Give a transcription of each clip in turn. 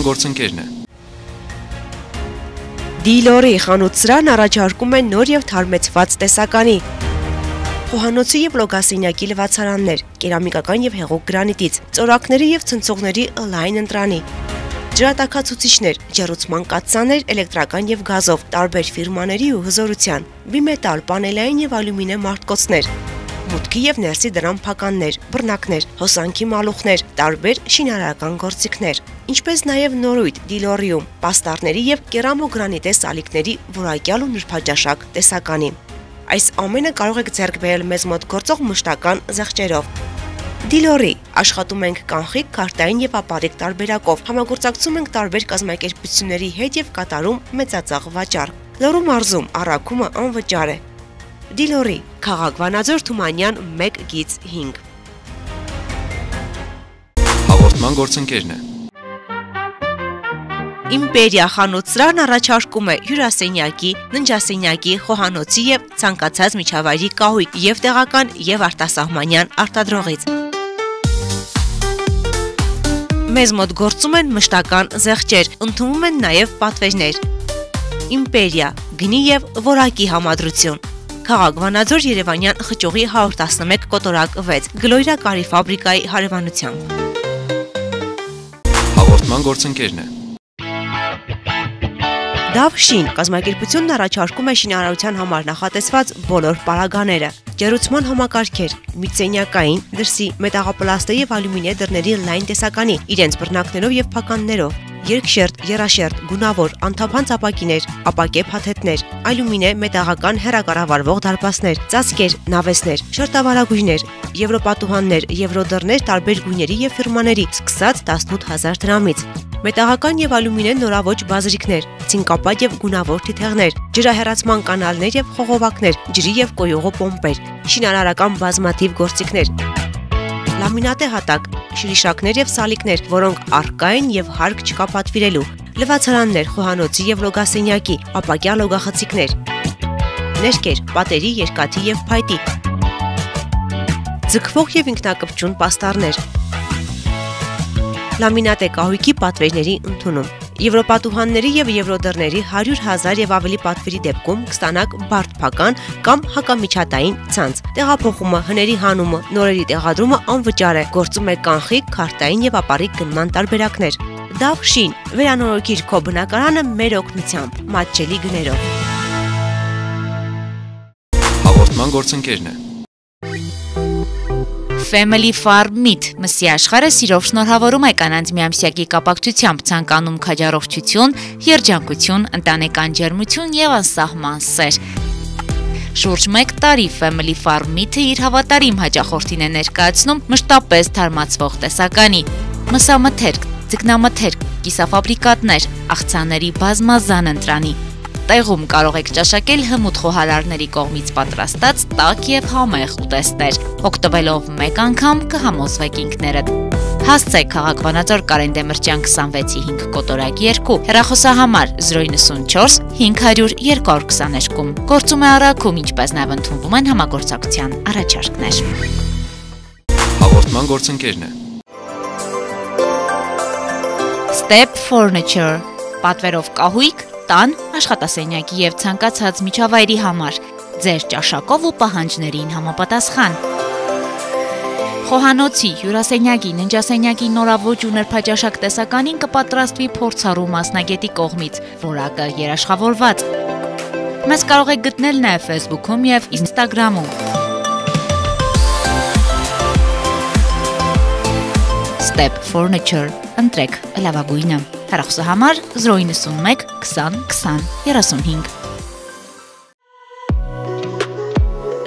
Գործընկերն է։ Դիլորի խանութ-սրահն առաջարկում է նոր եւ թարմեցված տեսականի խոհանոցի եւ լոգասենյակի լվացարաններ, կերամիկական եւ հեղուկ գրանիտից, ծորակների եւ ցնցողների լայն ընտրանի, ջրատաքացուցիչներ, ջեռուցման կաթսաներ, էլեկտրական եւ գազով, տարբեր ֆիրմաների ու հզորության, բիմետալ, պանելային եւ ալյումինե մարտկոցներ, մուտքի եւ ներսի դրամ փականներ, բռնակներ, հոսանքի մալուխներ, տարբեր շինարարական գործիքներ, ինչպես նաեւ նորույթ Դիլորիում, պաստառների եւ կերամոգրանիտե սալիկների որակյալ ու նրբաճաշակ տեսականի։ Այս ամենը կարող եք ձեռք բերել մեզ մոտ գործող մշտական զեղչերով։ Դիլորի աշխատում ենք կանխիկ, քարտային եւ ապարիկ տարբերակով, համագործակցում ենք տարբեր կազմակերպությունների հետ եւ կատարում մեծածախ վաճառք։ Լոռու մարզում առաքումը անվճար է։ Դիլորի, Քաղաք Վանաձոր, Թումանյան 1/5։ Հաղորդման գործընկերն է։ Իմպերիա խանութ-սրահն առաջարկում է հյուրասենյակի, ննջասենյակի, խոհանոցի եւ ցանկացած միջավայրի կահույք եւ տեղական եւ արտասահմանյան արտադրողից։ Մեզ մոտ գործում են մշտական զեղչեր, ընդունվում են նաեւ պատվերներ։ Իմպերիա, գնի եւ որակի համադրություն։ Քաղաք Վանաձոր, Երևանյան խճուղի 111 կոտորակ 6, Գլոյրակարի ֆաբրիկայի հարևանությամբ։ Հաղորդման գործընկերն է։ Դավշին կազմակերպությունն առաջարկում է շինարարության համար նախատեսված բոլոր պարագաները, ջեռուցման համակարգեր, միծենյակային, դրսի, մետաղապլաստե եւ ալյումինե դռների լայն տեսականի, իրենց բռնակներով եւ փականներով, երկշերտ, եռաշերտ, գունավոր, անթափանց ապակիներ, ապակե փաթեթներ, ալյումինե մետաղական հեռակառավարվող դարպասներ, ծածկեր, նավեսներ, շերտավարագույրներ, եվրոպատուհաններ, եվրոդռներ տարբեր գույների եւ ֆիրմաների, սկսած 18000 դրամից։ Մետաղական եւ ալյումինե նորաոճ բազրիկներ, ցինկապատ եւ գունավոր թիթեղներ, ջրահեռացման կանալներ եւ խողովակներ, ջրի եւ կոյուղու պոմպեր, շինարարական բազմաթիվ գործիքներ, լամինատե հատակ, շրիշակներ եւ սալիկներ, որոնք առկա են եւ հարկ չկա պատվիրելու, լվացարաններ, խոհանոցի եւ լոգասենյակի, ապակյա լոգախցիկներ, ներկեր, պատերի, երկաթի եւ փայտի, ձգվող եւ ինքնակպչուն պաստառներ, լամինատե կահույքի պատվերների ընդունում։ Եվրոպատուհանների եւ եվրոդռների 100,000 եւ ավելի պատվերի դեպքում կստանաք բարդ փական կամ հակամիջատային ցանց։ Տեղափոխումը, հների հանումը, նորերի տեղադրումը անվճար է։ Գործում է կանխիկ, քարտային եւ ապարիկ գնման տարբերակներ։ Դավշին, վերանորոգիր քո բնակարանը մեր օգնությամբ, մատչելի գներով։ Հաղորդման գործընկերն է։ Family Farm Meat մսի աշխարհը սիրով շնորհավորում է կանանց միամսյակի կապակցությամբ, ցանկանում քաջառողջություն, երջանկություն, ընտանեկան ջերմություն եւ անսահման սեր։ Շուրջ 1 տարի Family Farm Meat-ը իր հավատարիմ հաճախորդին է ներկայացնում մշտապես թարմացվող տեսականի, մսամթերք, ձկնամթերք, կիսաֆաբրիկատներ, աղցանների բազմազան ընտրանի։ Տեղում կարող եք ճաշակել հմուտ խոհարարների կողմից պատրաստած տաք եւ համեղ ուտեստներ։ Օգտվելով մեկ անգամ կհամոզվեք ինքներդ։ Հասցեք Քաղաք Վանաձոր Կարեն Դեմիրճյան 26-5 կոտորակ 2, հեռախոսահամար 094 500 222։ Գործում է առաքում, ինչպես նաև ընդունվում են համագործակցության առաջարկներ։ Հաղորդման գործընկերն է։ Step Furniture, պատվերով կահույք, տան, աշխատասենյակի եւ ցանկացած միջավայրի համար, ձեր ճաշակով ու պահանջներին համապատասխան։ Խոհանոցի, հյուրասենյակի, ննջասենյակի նորաոճ ու նրբաճաշակ տեսականին կպատրաստվի փորձառու մասնագետի կողմից, որակը երաշխավորված։ Մեզ կարող եք գտնել նաեւ Facebook-ում եւ Instagram-ում։ Step Furniture, ընտրեք լավագույնը։ Հեռախոսահամար 091 20 20 35։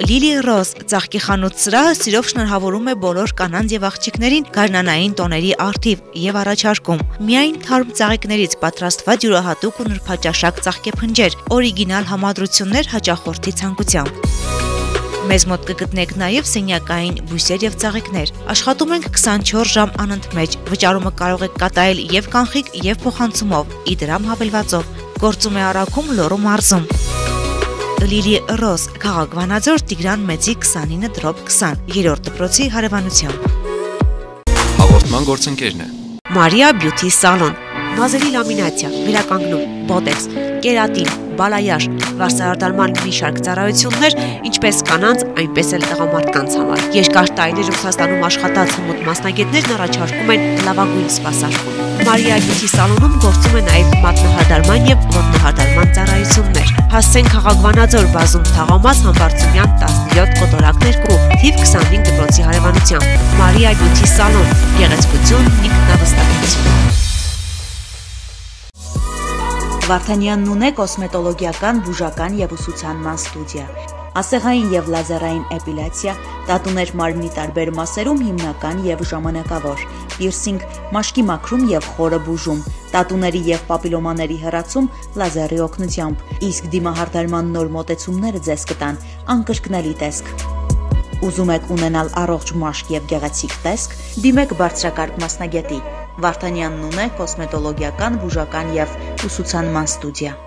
Լիլի Ռոզ ծաղկի խանութ-սրահը սիրով շնորհավորում է բոլոր կանանց եւ աղջիկներին գարնանային տոների առթիվ եւ առաջարկում միայն թարմ ծաղիկներից պատրաստված յուրահատուկ ու նրբաճաշակ ծաղկեփնջեր, օրիգինալ համադրություններ հաճախորդի ցանկությամբ։ Մեզ մոտ կգտնեք նաև սենյակային բույսեր եւ ծաղիկներ։ Աշխատում ենք 24 ժամ անընդմեջ։ Վճարումը կարող եք կատարել եւ կանխիկ եւ փոխանցումով, իդրամ հավելվածով։ Գործում է Արաքում Լոռու մարզում։ Լիլի Ռոզ, քաղաք Վանաձոր, Տիգրան Մեծի 29/20, 3-րդ դպրոցի հարևանությամբ։ Հաղորդման գործընկերն է։ Մարիա Բյութի սալոն, մազերի լամինացիա, վերականգնում, բոտեքս, կերատին, բալայաժ, վարսարդարման մի շարք ծառայություններ, ինչպես կանանց, այնպես էլ տղամարդկանց համար։ Երկար տարիներ Ռուսաստանում աշխատած հմուտ մասնագետներն առաջարկում են լավագույն սպասարկում։ Մարիա Բյութի սալոնում գործում է նաև մատնահարդարման եւ ոտնահարդարման ծառայություններ։ Հասցեն քաղաք Վանաձոր, բազում Թաղամաս, Համբարձումյան 17 կոտորակներ կու, թիվ 25 դպրոցի հարևանությամբ։ Մարիա Բյութի սալոն, գեղեցկություն, ինքնավստահություն։ Վարդանյանն ունե կոսմետոլոգիական, բուժական եւ ուսուցանման ստուդիա, ասեղային եւ լազերային էպիլյացիա, տատուներ մարմնի տարբեր մասերում հիմնական եւ ժամանակավոր, պիրսինգ, մաշկի մաքրում եւ խորը բուժում, տատուների եւ պապիլոմաների հեռացում լազերի օգնությամբ, իսկ դիմահարդարման նոր մոտեցումները ձեզ կտան անկրկնելի տեսք։ Ուզում եք ունենալ առողջ մաշկ եւ գեղեցիկ տեսք, դիմեք բարձրակարգ մասնագետի։ Վարդանյանն ունե կոսմետոլոգիական, բուժական եւ ուսուցանման ստուդիա։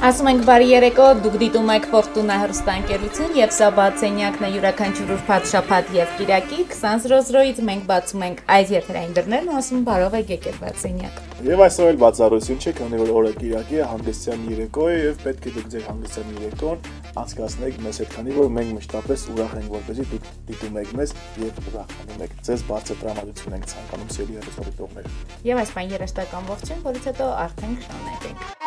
Ասում ենք բարի երեկո, դուք դիտում եք Ֆորտունա հեռուստաընկերություն եւ սա բացենյակն է յուրաքանչյուր ուրբաթ, շաբաթ եւ կիրակի 20:00-ից մենք բացում ենք այս եթերային դռներն ու ասում բարով եք եկել բացենյակ։ Եվ այսօր էլ բացառություն չէ, քանի որ օրը կիրակի է, հանգստյան երեկո է եւ պետք է դուք ձեր հանգստյան երեկոն անցկացնեք մեզ հետ, քանի որ մենք մշտապես ուրախ ենք, որպեսզի դուք դիտում եք մեզ եւ ուրախանում եք։ Ձեզ բարձր տրամադրություն ենք ցանկանում սիրելի հեռուստադիտողներ։ Եվ այս բան երաշտական ողջույն, որից հետո արդեն կշարունակենք։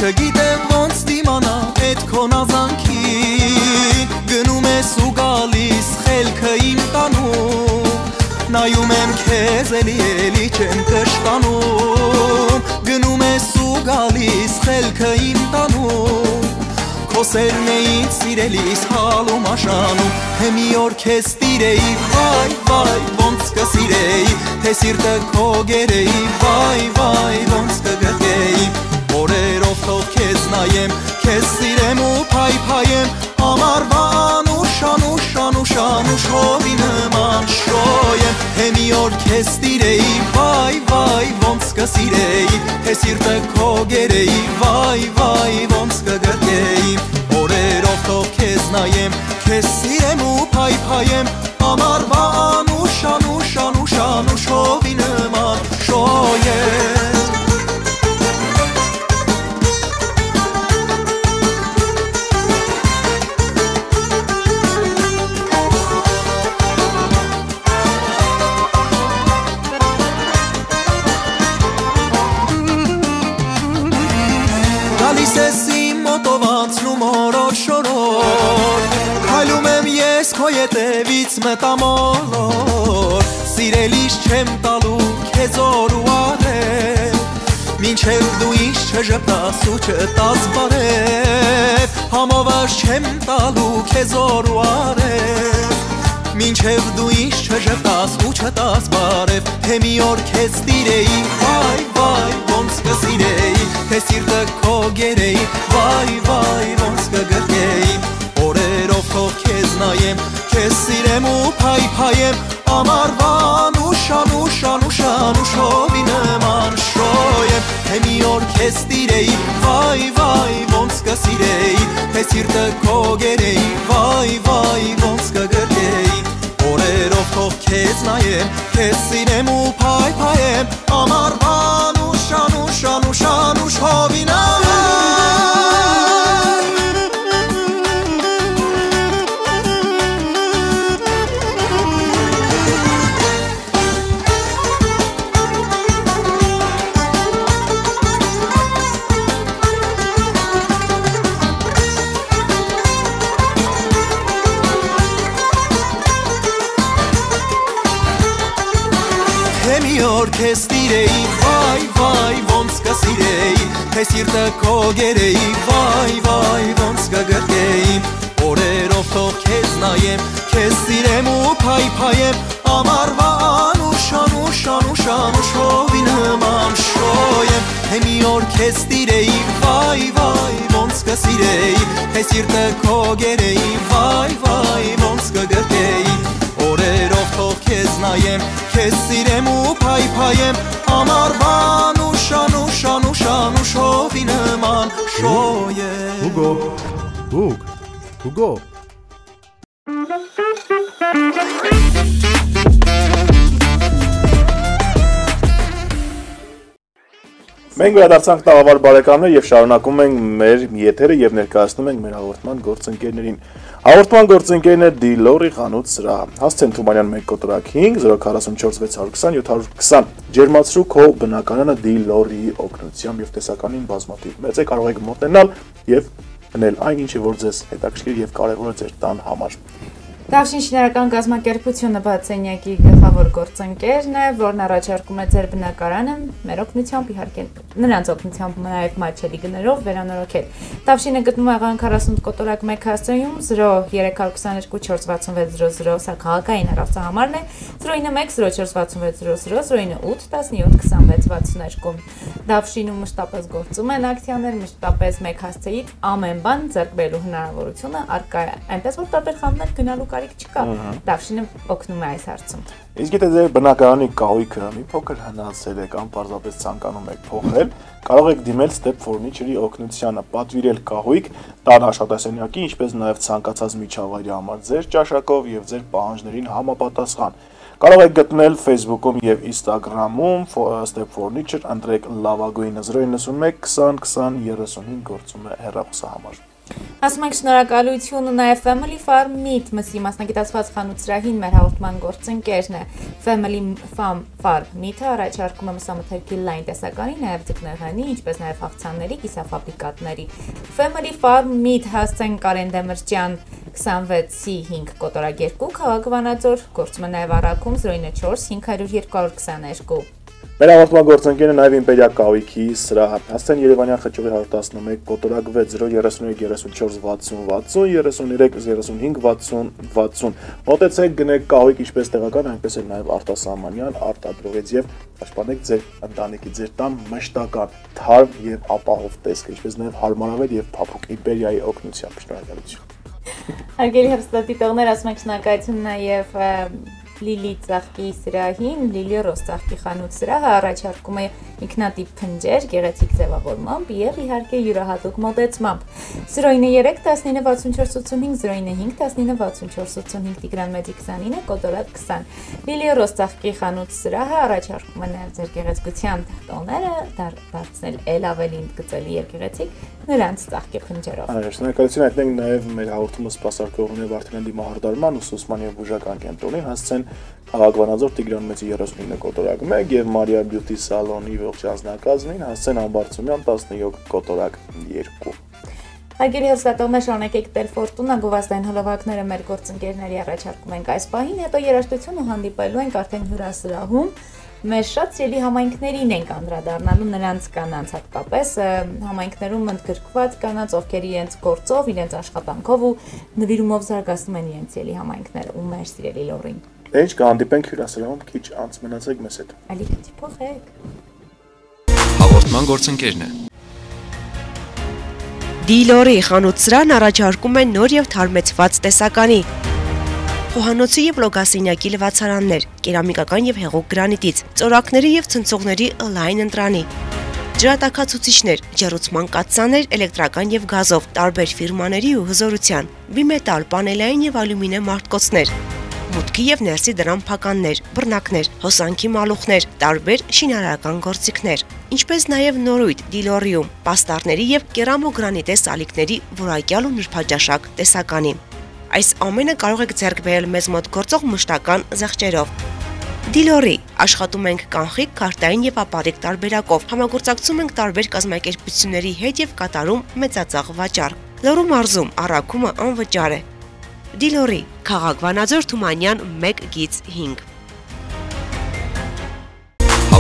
Չգիտեմ ոնց դիմանա էդ քո նազանքին, գնում ես ու գալիս խելքը իմ տանում, նայում եմ քեզ էլի չեմ կշտանում, գնում ես ու գալիս խելքը իմ տանում, քո սերն է ինձ սիրելիս հալում աշանում, թե մի օր քեզ տիրեի, վայ, ոնց կսիրեի, թե սիրտը քո գերեի, վայ, ոնց կգրկեի, օրերով թող քեզ նայեմ, քեզ սիրեմ ու փայփայեմ, ամառվան ուշան հովի նման շոյեմ, թե մի օր քեզ տիրեի, վայ, ոնց կսիրեի, թե սիրտը քո գերեի, վայ, ոնց կգրկեի, օրերով թող քեզ նայեմ, քեզ սիրեմ ու փայփայեմ, ամառվան ուշան հովի նման շոյեմ։ Գալիս ես իմ մոտով անցնում օրոր, քայլում եմ ես քո ետևից մտամոլոր, սիրելիս չեմ տալու քեզ օր ու արև, մինչև դու ինձ չժպտաս ու չտաս բարև, համովար չեմ տալու քեզ օր ու արև, մինչև դու ինձ չժպտաս ու չտաս բարև, թե մի օր քեզ տիրեի, վայ, ոնց կսիրեի, թե սիրտը քո գերեի, վայ, ոնց կգրկեի, օրերով թող քեզ նայեմ, քեզ սիրեմ ու փայփայեմ, ամառվան ուշան հովի նման շոյեմ, թե մի օր քեզ տիրեի, վայ, ոնց կսիրեի, թե սիրտը քո գերեի, վայ, ոնց կգրկեի, օրերով թող քեզ նայեմ, քեզ սիրեմ ու փայփայեմ, ամառվան ուշան հովի նման Հեմի օր քեզ տիրեի, վայ, ոնց կսիրեի, թե սիրտը քո գերեի, վայ, ոնց կգրկեի, օրերով թող քեզ նայեմ, քեզ սիրեմ ու փայփայեմ, ամառվա անուշ հովի նման շոյեմ, հեմի օր քեզ տիրեի, վայ, ոնց կսիրեի, թե սիրտը քո գերեի, վայ, ոնց կգրկեի, օրերով թող քեզ նայեմ, քեզ սիրեմ ու փայփայեմ, ամառվա անուշ հովի նման շոյեմ։ Hugo Մենք վերադարձանք տաղավար բարեկամներ եւ շարունակում ենք մեր եթերը եւ ներկայացնում ենք մեր հաղորդման գործընկերներին։ Հաղորդման գործընկերն է Դիլորի խանութ սրահը։ Հասցեն Թումանյան 1-5 044 620 720 ջերմացրու քո բնակարանը Դիլորի օգնությամբ եւ տեսականին բազմաթիվ մեծ է կարող եք մոտենալ եւ գնել այն ինչը որ ձեզ հետաքրքիր եւ կարեւոր է ձեր տան համար։ Դավշին շինարական կազմակերպությունը բացենյակի գլխավոր գործընկերն է, որն առաջարկում է ձեր բնակարանը մեր օգնությամբ, իհարկե նրանց օգնությամբ նաև մատչելի գներով վերանորոգել։ Դավշինը գտնվում է Աղան 48 կոտորակ 1 հասցեում 0322 466 00 սա քաղաքային հեռախոսահամարն է 091 0466 00 098 17 26 62 Դավշինում մշտապես գործում են ակցիաներ, մշտապես մեկ հասցեից ամեն բան ձեռք բերելու հնարավորությունը առկա է, այնպես որ տարբեր խանութներ գնալու չկա, Դավշինը օգնում է այս հարցում։ Իսկ եթե ձեր բնակարանի կահույքը մի փոքր հնացել է կամ պարզապես ցանկանում եք փոխել, կարող եք դիմել Step Furniture-ի օգնությանը, պատվիրել կահույք, տան աշխատասենյակի, ինչպես նաև ցանկացած միջավայրի համար ձեր ճաշակով եւ ձեր պահանջներին համապատասխան։ Կարող եք գտնել Facebook-ում եւ Instagram-ում Step Furniture, ընտրեք լավագույնը 091 20 20 35 գործում է հեռախոսահամար։ Ասում ենք շնորհակալություն նաև Family Farm Meat մսի մասնագիտացված խանութ սրահին մեր հաղորդման գործընկերն է։ Family Farm Meat-ը առաջարկում է մսամթերքի լայն տեսականի, նաև ձկնեղենի, ինչպես նաև աղցանների, կիսաֆաբրիկատների։ Family Farm Meat հասցեն Կարեն Դեմիրճյան 26C5 կոտորակ 2 քաղաք Վանաձոր, գործում է նաև առաքում 094 500 222։ Մեր հաղորդման գործընկերն է նաև Իմպերիա կահույքի սրահը։ Հասցեն Երևանյան խճուղի 111 կոտորակ 6 033 34 63 35 60 Մոտեցեք գնեք կահույք ինչպես տեղական, այնպես էլ նաև արտասահմանյան արտադրողից եւ պաշտպանեք ձեր ընտանիքի, ձեր տան մշտական, թարմ եւ ապահով տեսքը, ինչպես նաև հարմարավետ եւ փափուկ Իմպերիայի օգնությամբ։ Շնորհակալություն։ Հարգելի հեռուստադիտողներ, ասում ենք շնորհակալություն նաև Լիլի ծաղկի սրահին, Լիլի Ռոս ծաղկի խանութ սրահը առաջարկում է ինքնատիպ փնջեր, գեղեցիկ ձևավորմամբ եւ իհարկե յուրահատուկ մոտեցմամբ։ 093 1964 85 095 1964 Տիգրան Մեծի 29 կոտորակ 20 Լիլի Ռոս ծաղկի խանութ սրահը առաջարկում է նաեւ ձեր գեղեցկության տոները դարձնել ել ավելի ընդգծելի եւ գեղեցիկ նրանց ծաղկի փնջերով։ Շնորհակալություն հայտնենք նաեւ մեր հաղորդումը սպասարկողն է Վարդանյան դիմահարդարման ուսուցման եւ բուժական կենտրոնին հասցեն Քաղաք Վանաձոր Տիգրան Մեծի 39 կոտորակ 1 եւ Մարիա Բյուտի սալոնի ողջ անձնակազմին հասցեն Ամբարձումյան 17 կոտորակ 2 Հարգելի հեռուստատողներ, շարունակեք տել ֆորտունա գովազդային հոլովակները մեր գործընկերների առաջարկում ենք այս պահին, հետո երաժշտությունը հանդիպելու ենք արդեն հյուրասրահում։ Մեր շատ սիրելի համայնքներին ենք անդրադառնալու նրանց կանանց հատկապես համայնքներում ընդգրկված կանանց, ովքեր իրենց գործով, իրենց աշխատանքով ու նվիրումով զարգացնում են իրենց սիրելի համայնքները ու մեր սիրելի Լորին։ Ինչ կհանդիպենք հյուրասրահում, քիչ անց մնացեք մեզ հետ։ Ալի քիչ փոխեք։ Հաղորդման գործընկերն է։ Դիլորի խանութ սրահն առաջարկում է նոր եւ թարմեցված տեսականի խոհանոցի եւ լոգասենյակի լվացարաններ, կերամիկական եւ հեղուկ գրանիտից, ծորակների եւ ցնցողների լայն ընտրանի, ջրատաքացուցիչներ, ջեռուցման կաթսաներ, էլեկտրական եւ գազով, տարբեր ֆիրմաների ու հզորության, բիմետալ, պանելային եւ ալյումինե մարտկոցներ, մուտքի եւ ներսի դրամ փականներ, բռնակներ, հոսանքի մալուխներ, տարբեր շինարարական գործիքներ, ինչպես նաեւ նորույթ Դիլորիում, պաստառների եւ կերամոգրանիտե սալիկների որակյալ ու նրբաճաշակ տեսականի։ Այս ամենը կարող եք ձեռք բերել մեզ մոտ գործող մշտական զեղչերով։ Դիլորի աշխատում ենք կանխիկ, քարտային եւ ապարիկ տարբերակով, համագործակցում ենք տարբեր կազմակերպությունների հետ եւ կատարում մեծածախ վաճառք։ Լոռու մարզում առաքումը անվճար է։ Դիլորի, Քաղաք Վանաձոր Թումանյան 1/5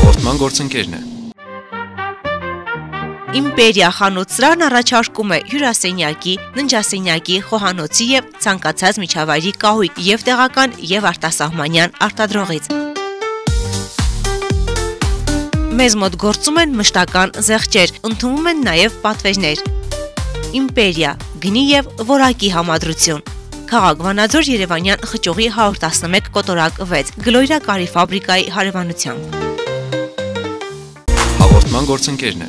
Հաղորդման գործընկերն է։ Իմպերիա խանութ-սրահն առաջարկում է հյուրասենյակի, ննջասենյակի, խոհանոցի եւ ցանկացած միջավայրի կահույք եւ տեղական եւ արտասահմանյան արտադրողից։ Մեզ մոտ գործում են մշտական զեղչեր, ընդունվում են նաեւ պատվերներ։ Իմպերիա, գնի եւ որակի համադրություն։ Քաղաք Վանաձոր Երևանյան խճողի 111 կոտորակ 6 Գլոյրա կարի ֆաբրիկայի հարևանությամբ։ Հաղորդման գործընկերն է։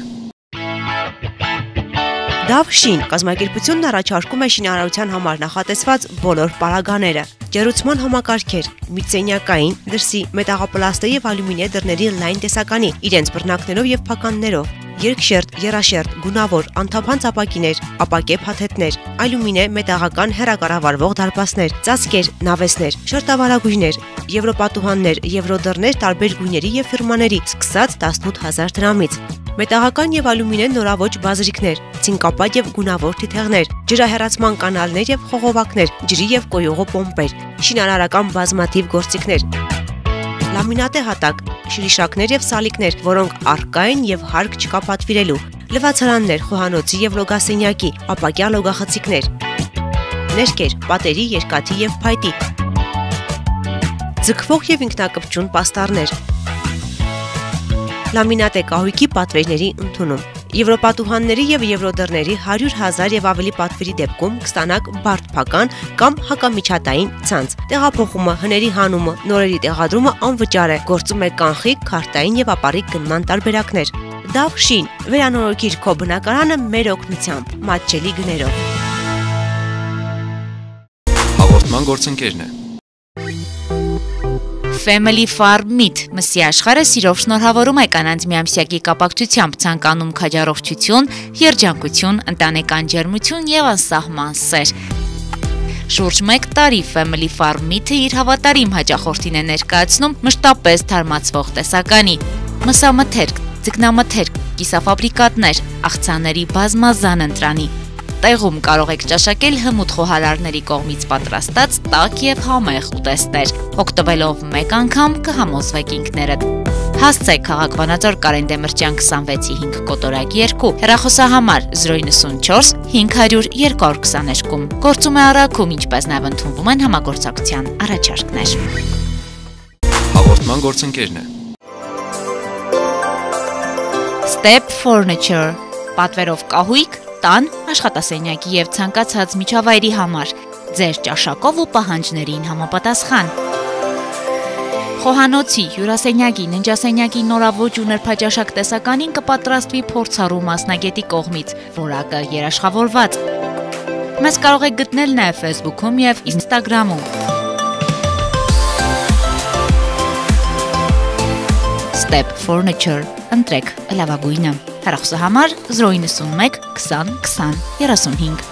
Դավշին կազմակերպությունն առաջարկում է շինարարության համար նախատեսված բոլոր պարագաները, ջերուցման համակարգեր, միծենյակային, դրսի, մետաղապլաստե եւ ալյումինե դռների լայն տեսականի, իրենց բռնակներով եւ փականներով, երկշերտ, եռաշերտ, գունավոր, անթափանց ապակիներ, ապակե փաթեթներ, ալյումինե մետաղական հեռակառավարվող դարպասներ, ծածկեր, նավեսներ, շերտավարագույրներ, եվրոպատուհաններ, եվրոդռներ տարբեր գույների եւ ֆիրմաների, սկսած 18000 դրամից։ Մետաղական եւ ալյումինե նորաոճ բազրիկներ, ցինկապատ եւ գունավոր թիթեղներ, ջրահեռացման կանալներ եւ խողովակներ, ջրի եւ կոյուղու պոմպեր, շինարարական բազմաթիվ գործիքներ, լամինատե հատակ, շրիշակներ եւ սալիկներ, որոնք առկա են եւ հարկ չկա պատվիրելու, լվացարաններ, խոհանոցի եւ լոգասենյակի, ապակյա լոգախցիկներ, ներկեր, պատերի, երկաթի եւ փայտի, ձգվող եւ ինքնակպչուն պաստառներ, լամինատե կահույքի պատվերների ընդունում։ Եվրոպատուհանների եւ եվրոդռների 100,000 եւ ավելի պատվերի դեպքում կստանաք բարդ փական կամ հակամիջատային ցանց։ Տեղափոխումը, հների հանումը, նորերի տեղադրումը անվճար է։ Գործում է կանխիկ, քարտային եւ ապառիկ գնման տարբերակներ։ Դավշին, վերանորոգիր քո բնակարանը մեր օգնությամբ, մատչելի գներով։ Հաղորդման գործընկերն է։ Family Farm Meat մսի աշխարհը սիրով շնորհավորում է կանանց միամսյակի կապակցությամբ ցանկանում քաջառողջություն, երջանկություն, ընտանեկան ջերմություն եւ անսահման սեր։ Շուրջ 1 տարի Family Farm Meat-ը իր հավատարիմ հաճախորդին է ներկայացնում մշտապես թարմացվող տեսականի, մսամթերք, ձկնամթերք, կիսաֆաբրիկատներ, աղցանների բազմազան ընտրանի։ Տեղում կարող եք ճաշակել հմուտ խոհարարների կողմից պատրաստած տաք եւ համեղ ուտեստներ։ Օգտվելով մեկ անգամ կհամոզվեք ինքներդ։ Հասցեք քաղաք Վանաձոր Կարեն Դեմիրճյան 26-5 կոտորակ 2 հեռախոսահամար 094 500 222։ Գործում է առաքում, ինչպես նաև ընդունվում են համագործակցության առաջարկներ։ Հաղորդման գործընկերն է։ Step Furniture պատվերով կահույք տան, աշխատասենյակի եւ ցանկացած միջավայրի համար, ձեր ճաշակով ու պահանջներին համապատասխան։ Խոհանոցի, հյուրասենյակի, ննջասենյակի նորաոճ ու նրբաճաշակ տեսականին կպատրաստվի փորձառու մասնագետի կողմից, որակը երաշխավորված։ Մեզ կարող եք գտնել նաեւ Facebook-ում եւ Instagram-ում։ Step Furniture, ընտրեք լավագույնը։ Հեռախոսահամար 091 20 20 35։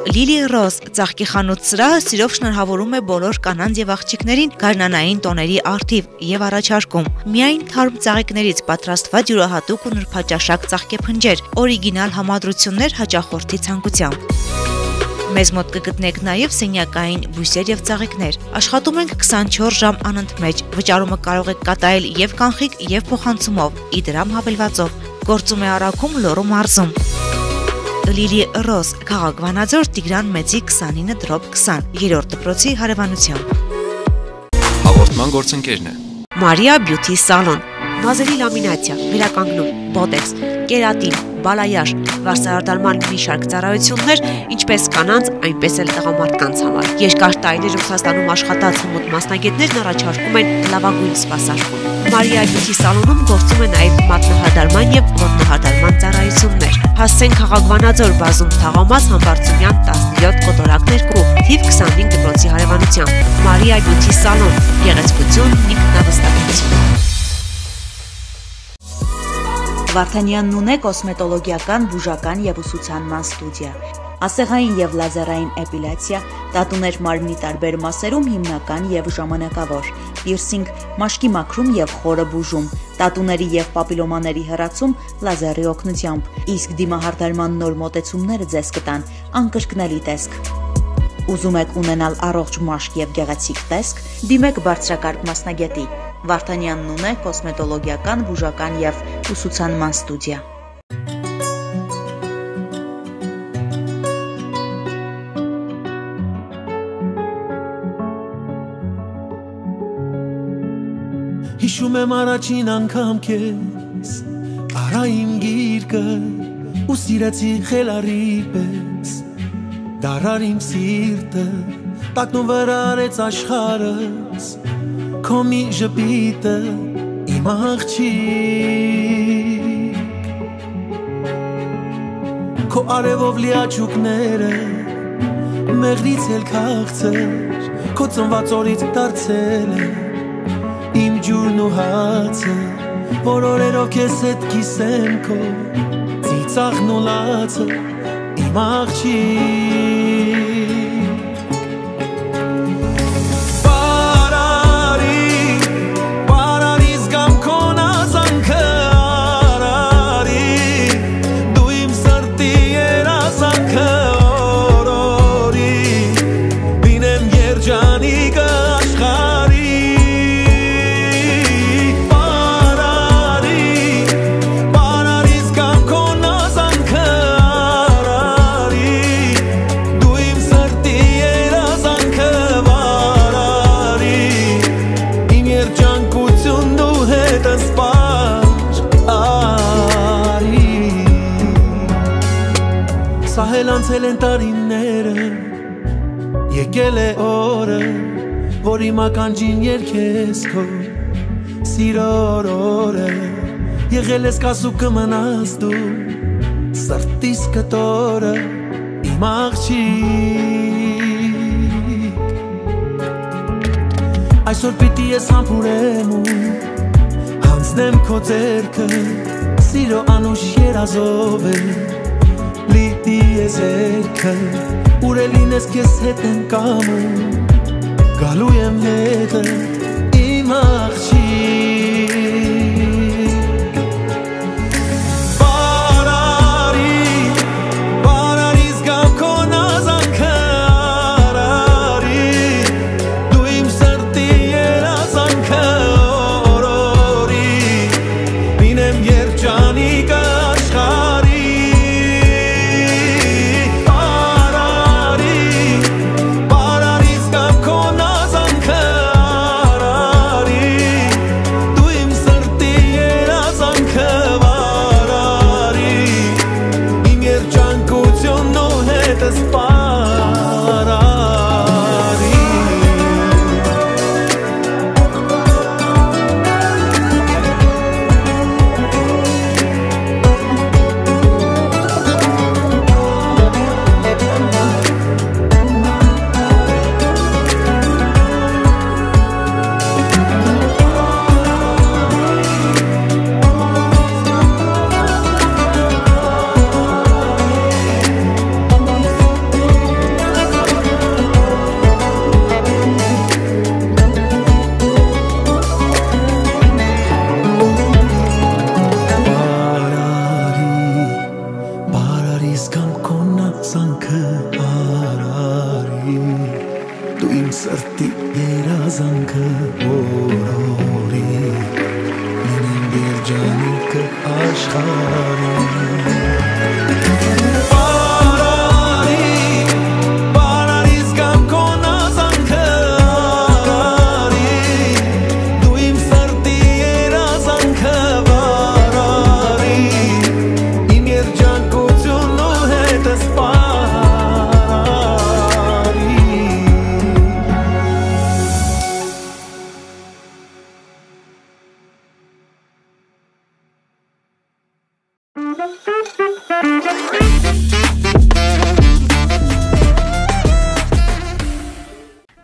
Լիլի Ռոզ ծաղկի խանութ-սրահը սիրով շնորհավորում է բոլոր կանանց եւ աղջիկներին գարնանային տոների առթիվ եւ առաջարկում միայն թարմ ծաղիկներից պատրաստված յուրահատուկ ու նրբաճաշակ ծաղկեփնջեր, օրիգինալ համադրություններ հաճախորդի ցանկությամբ։ Մեզ մոտ կգտնեք նաև սենյակային բույսեր եւ ծաղիկներ։ Աշխատում ենք 24 ժամ անընդմեջ։ Վճարումը կարող եք կատարել եւ կանխիկ եւ փոխանցումով, իդրամ հավելվածով։ Գործում է առաքում Լոռու մարզում։ Լիլի Ռոզ, քաղաք Վանաձոր Տիգրան Մեծի 29/20, 3-րդ դպրոցի հարևանությամբ։ Հաղորդման գործընկերն է։ Մարիա Բյութի սալոն, մազերի լամինացիա, վերականգնում, բոտեքս, կերատին, բալայաշ, վարսարդարման մի շարք ծառայություններ, ինչպես կանանց, այնպես էլ տղամարդկանց համար։ Երկար տարիներ Ռուսաստանում աշխատած հմուտ մասնագետներն առաջարկում են լավագույն սպասարկում։ Մարիա Բյութի սալոնում գործում է նաև մատնահարդարման եւ ոտնահարդարման ծառայություններ։ Հասցեն քաղաք Վանաձոր բազում Թաղամաս Համբարձումյան 17 կոտորակ 2, թիվ 25 դպրոցի հարևանությամբ։ Մարիա Բյութի սալոն, գեղեցկություն, ինքնավստահություն։ Վարդանյանն ունե կոսմետոլոգիական, բուժական եւ ուսուցանման ստուդիա, ասեղային եւ լազերային էպիլյացիա, տատուներ մարմնի տարբեր մասերում հիմնական եւ ժամանակավոր, պիրսինգ, մաշկի մաքրում եւ խորը բուժում, տատուների եւ պապիլոմաների հեռացում լազերի օգնությամբ, իսկ դիմահարդարման նոր մոտեցումները ձեզ կտան անկրկնելի տեսք։ Ուզում եք ունենալ առողջ մաշկ եւ գեղեցիկ տեսք, դիմեք բարձրակարգ մասնագետի։ Վարդանյան Նունե, կոսմետոլոգիական, բուժական եւ ուսուցանման ստուդիա։ Հիշում եմ առաջին անգամ քեզ, արա իմ գիրկը, ու սիրեցի խելարի պես, դարար իմ սիրտը, տակնու վրա արեց աշխարհս, քո մի ժպիտը, իմ աղջիկ, քո արևով լի աչուկները, մեղրից էլ քաղցր, քո ծնված օրից դարձել է իմ ջուրն ու հացը, որ օրերով քեզ հետ կիսեմ քո ծիծաղն ու լացը, իմ աղջիկ։ Բարարի զգամ քո նազանքը, արարի, դու իմ սրտի երազանքը, օրորի, լինեմ երջանիկը աշխարհի։ Անցել են տարիները, եկել է օրը, որ իմ ականջին երգես քո սիրո օրը, եղել ես կասու կմնաս դու սրտիս կտորը, իմ աղջիկ։ Այսօր պիտի ես համբուրեմ ու հանձնեմ քո ձեռքը, սիրո անուշ երազով է լիտի ես երգը, ուր է լինես քեզ հետ եմ կամում, գալու եմ հետդ իմ աղջիկ։ Բարարի զգամ քո նազանքը, արարի, դու իմ սրտի երազանքը, օրորի, լինեմ երջանիկը աշխարհի։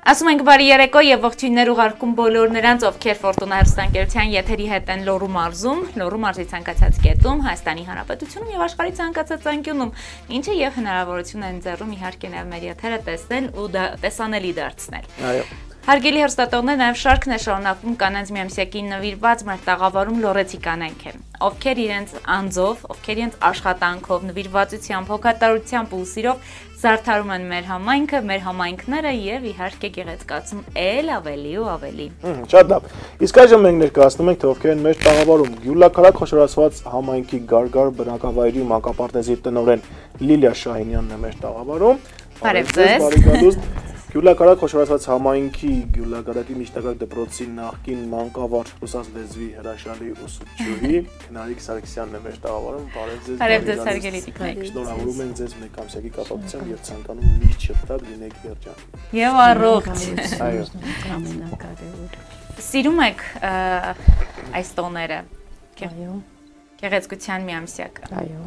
Ասում ենք բարի երեկո եւ ողջույններ ուղարկում բոլոր նրանց, ովքեր Ֆորտունա հեռուստաընկերության եթերի հետ են Լոռու մարզում, Լոռու մարզի ցանկացած կետում, Հայաստանի Հանրապետությունում եւ աշխարհի ցանկացած անկյունում, ինչը եւ հնարավորություն են ձեռում իհարկե նաեւ մեր եթերը տեսնել ու տեսանելի դարձնել։ Այո։ Հարգելի հեռուստատողներ, նաև շարքն է շարունակվում կանանց միամսյակին նվիրված մեր տաղավարում լոռեցի կանայք են, ովքեր իրենց անձով, ովքեր իրենց աշխատանքով, նվիրվածությամբ, հոգատարությամբ ու սիրով զարդարում են մեր համայնքը, մեր համայնքները եւ իհարկե գեղեցկացում էլ ավելի ու ավելի։ Շատ լավ։ Իսկ այժմ մենք ներկայացնում ենք, թե ովքեր են մեր տաղավարում։ Գյուլաքարակ խոշորացված համայնքի Գարգար բնակավայրի մանկապարտեզի տնօրեն Լիլիա Շահինյանն է մեր տաղավարում։ Բարև ձեզ։ Գյուլաքարակ խոշորացված համայնքի Գյուլաքարակի միջնակարգ դպրոցի նախկին մանկավարժ ռուսաց լեզվի հրաշալի ուսուցչուհի Քնարիկ Սարգսյանն է մեր տաղավարում։ Բարև ձեզ, հարգելի տիկնիկ։ Շնորհավորում ենք ձեզ մեկ ամսյակի կապակցությամբ եւ ցանկանում միշտ շփթակ լինեք երջանիկ։ Եվ առողջ։ Այո։ Ամենակարևորը։ Սիրում եք այս տոները։ Այո։ Գեղեցկության միամսյակը։ Այո։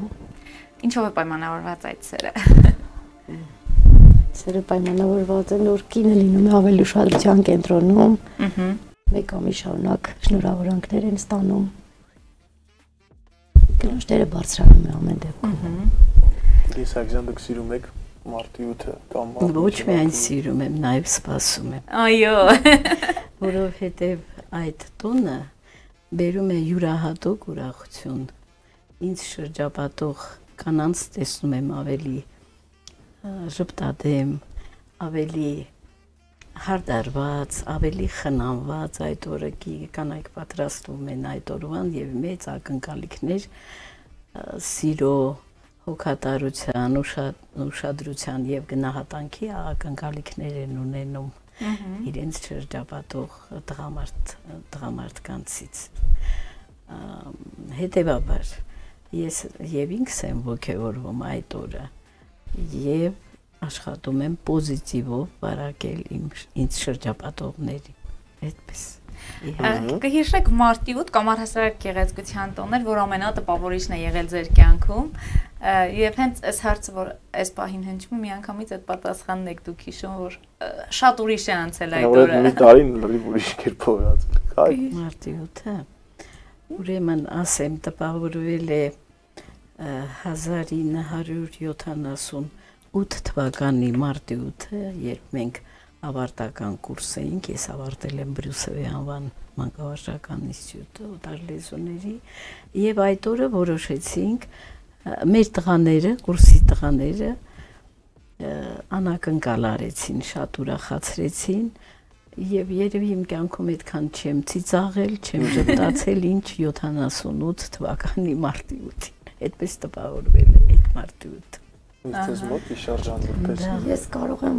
Ինչով է պայմանավորված այդ սերը։ Սերը պայմանավորված են, որ կինը լինում է ավելի ուշադրության կենտրոնում, մեկ ամի շարունակ շնորհավորանքներ են ստանում, կնոջները բարձրանում է ամեն դեպքում։ Սարգսյան, դուք սիրում եք մարտիութը կամ Ոչ միայն սիրում եմ, նաև սպասում եմ։ Այո։ Որովհետև այդ տոնը բերում է յուրահատուկ ուրախություն, ինձ շրջապատող կանանց տեսնում եմ ավելի ժպտադեմ, ավելի հարդարված, ավելի խնամված այդ օրը կանայք պատրաստվում են այդ օրվան եւ մեծ ակնկալիքներ սիրո, հոգատարության, ուշադրության եւ գնահատանքի ակնկալիքներ են ունենում իրենց շրջապատող տղամարդկանցից։ Հետևաբար ես եւ ինքս եմ ոգևորվում այդ օրը եւ աշխատում եմ պոզիտիվով բարակել ինձ շրջապատողների, այդպես։ Կհիշեք մարտիութ կամ առհասարակ գեղեցկության տոներ, որ ամենատպավորիչն է եղել ձեր կյանքում, եւ հենց այս հարցը, որ այս պահին հնչում է, միանգամից այդ պատասխանն եք դուք հիշում, որ շատ ուրիշ է անցել այդ օրը։ Մի տարին լրիվ ուրիշ կերպով է անցել։ Մարտիութը, ուրեմն ասեմ, տպավորվել է 1978 թվականի մարտի 8-ը, երբ մենք ավարտական կուրս էինք, ես ավարտել եմ Բրյուսովի անվան մանկավարժական ինստիտուտը օտար լեզուների, եւ այդ օրը որոշեցինք մեր տղաները, կուրսի տղաները անակնկալ արեցին, շատ ուրախացրեցին եւ երևի իմ կյանքում այդքան չեմ ծիծաղել, չեմ ժպտացել, ինչ 78 թվականի մարտի 8-ին։ Այդպես տպավորվել է այդ մարտի 8-ը։ Ինձ մոտ իշարժան որպես։ Ես կարող եմ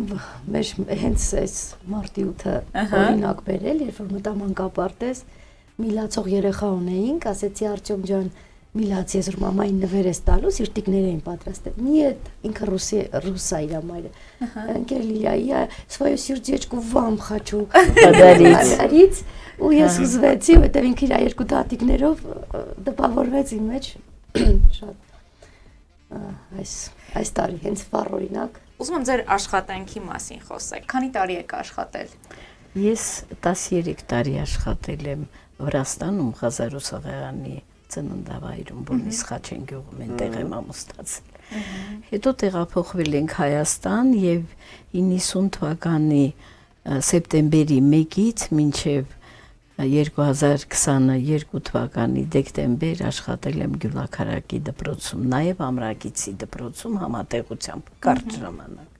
մեր հենց այս մարտի 8-ը օրինակ բերել, երբ որ մտա մանկապարտեզ, միլացող երեխա ունեինք, ասեցի Արտյոմ ջան, միլաց ես որ մամային նվեր ես տալու, սիրտիկներ էին պատրաստել։ Нет, ինքը ռուսա իր մայրը։ Ընկեր Լիլիա, я свою сердечку вам хочу подарить։ Ու ես ուզվեցի, որտեղ ինքը իր երկու տատիկներով տպավորվեց իմ մեջ շատ այս տարի հենց վառ օրինակ։ Ուզում եմ ձեր աշխատանքի մասին խոսեք։ Քանի տարի եք աշխատել։ Ես 13 տարի աշխատել եմ Վրաստանում Ղազարոսաղեղանի ծննդավայրում, որից Խաչեն գյուղում այնտեղ եմ ամուսնացել։ Հետո տեղափոխվել ենք Հայաստան եւ 90 թվականի սեպտեմբերի 1-ից մինչեւ 2022 թվականի դեկտեմբեր աշխատել եմ Գյուլաքարակի դպրոցում, նաև ամրագիծի դպրոցում համատեղությամբ կարճ ժամանակ։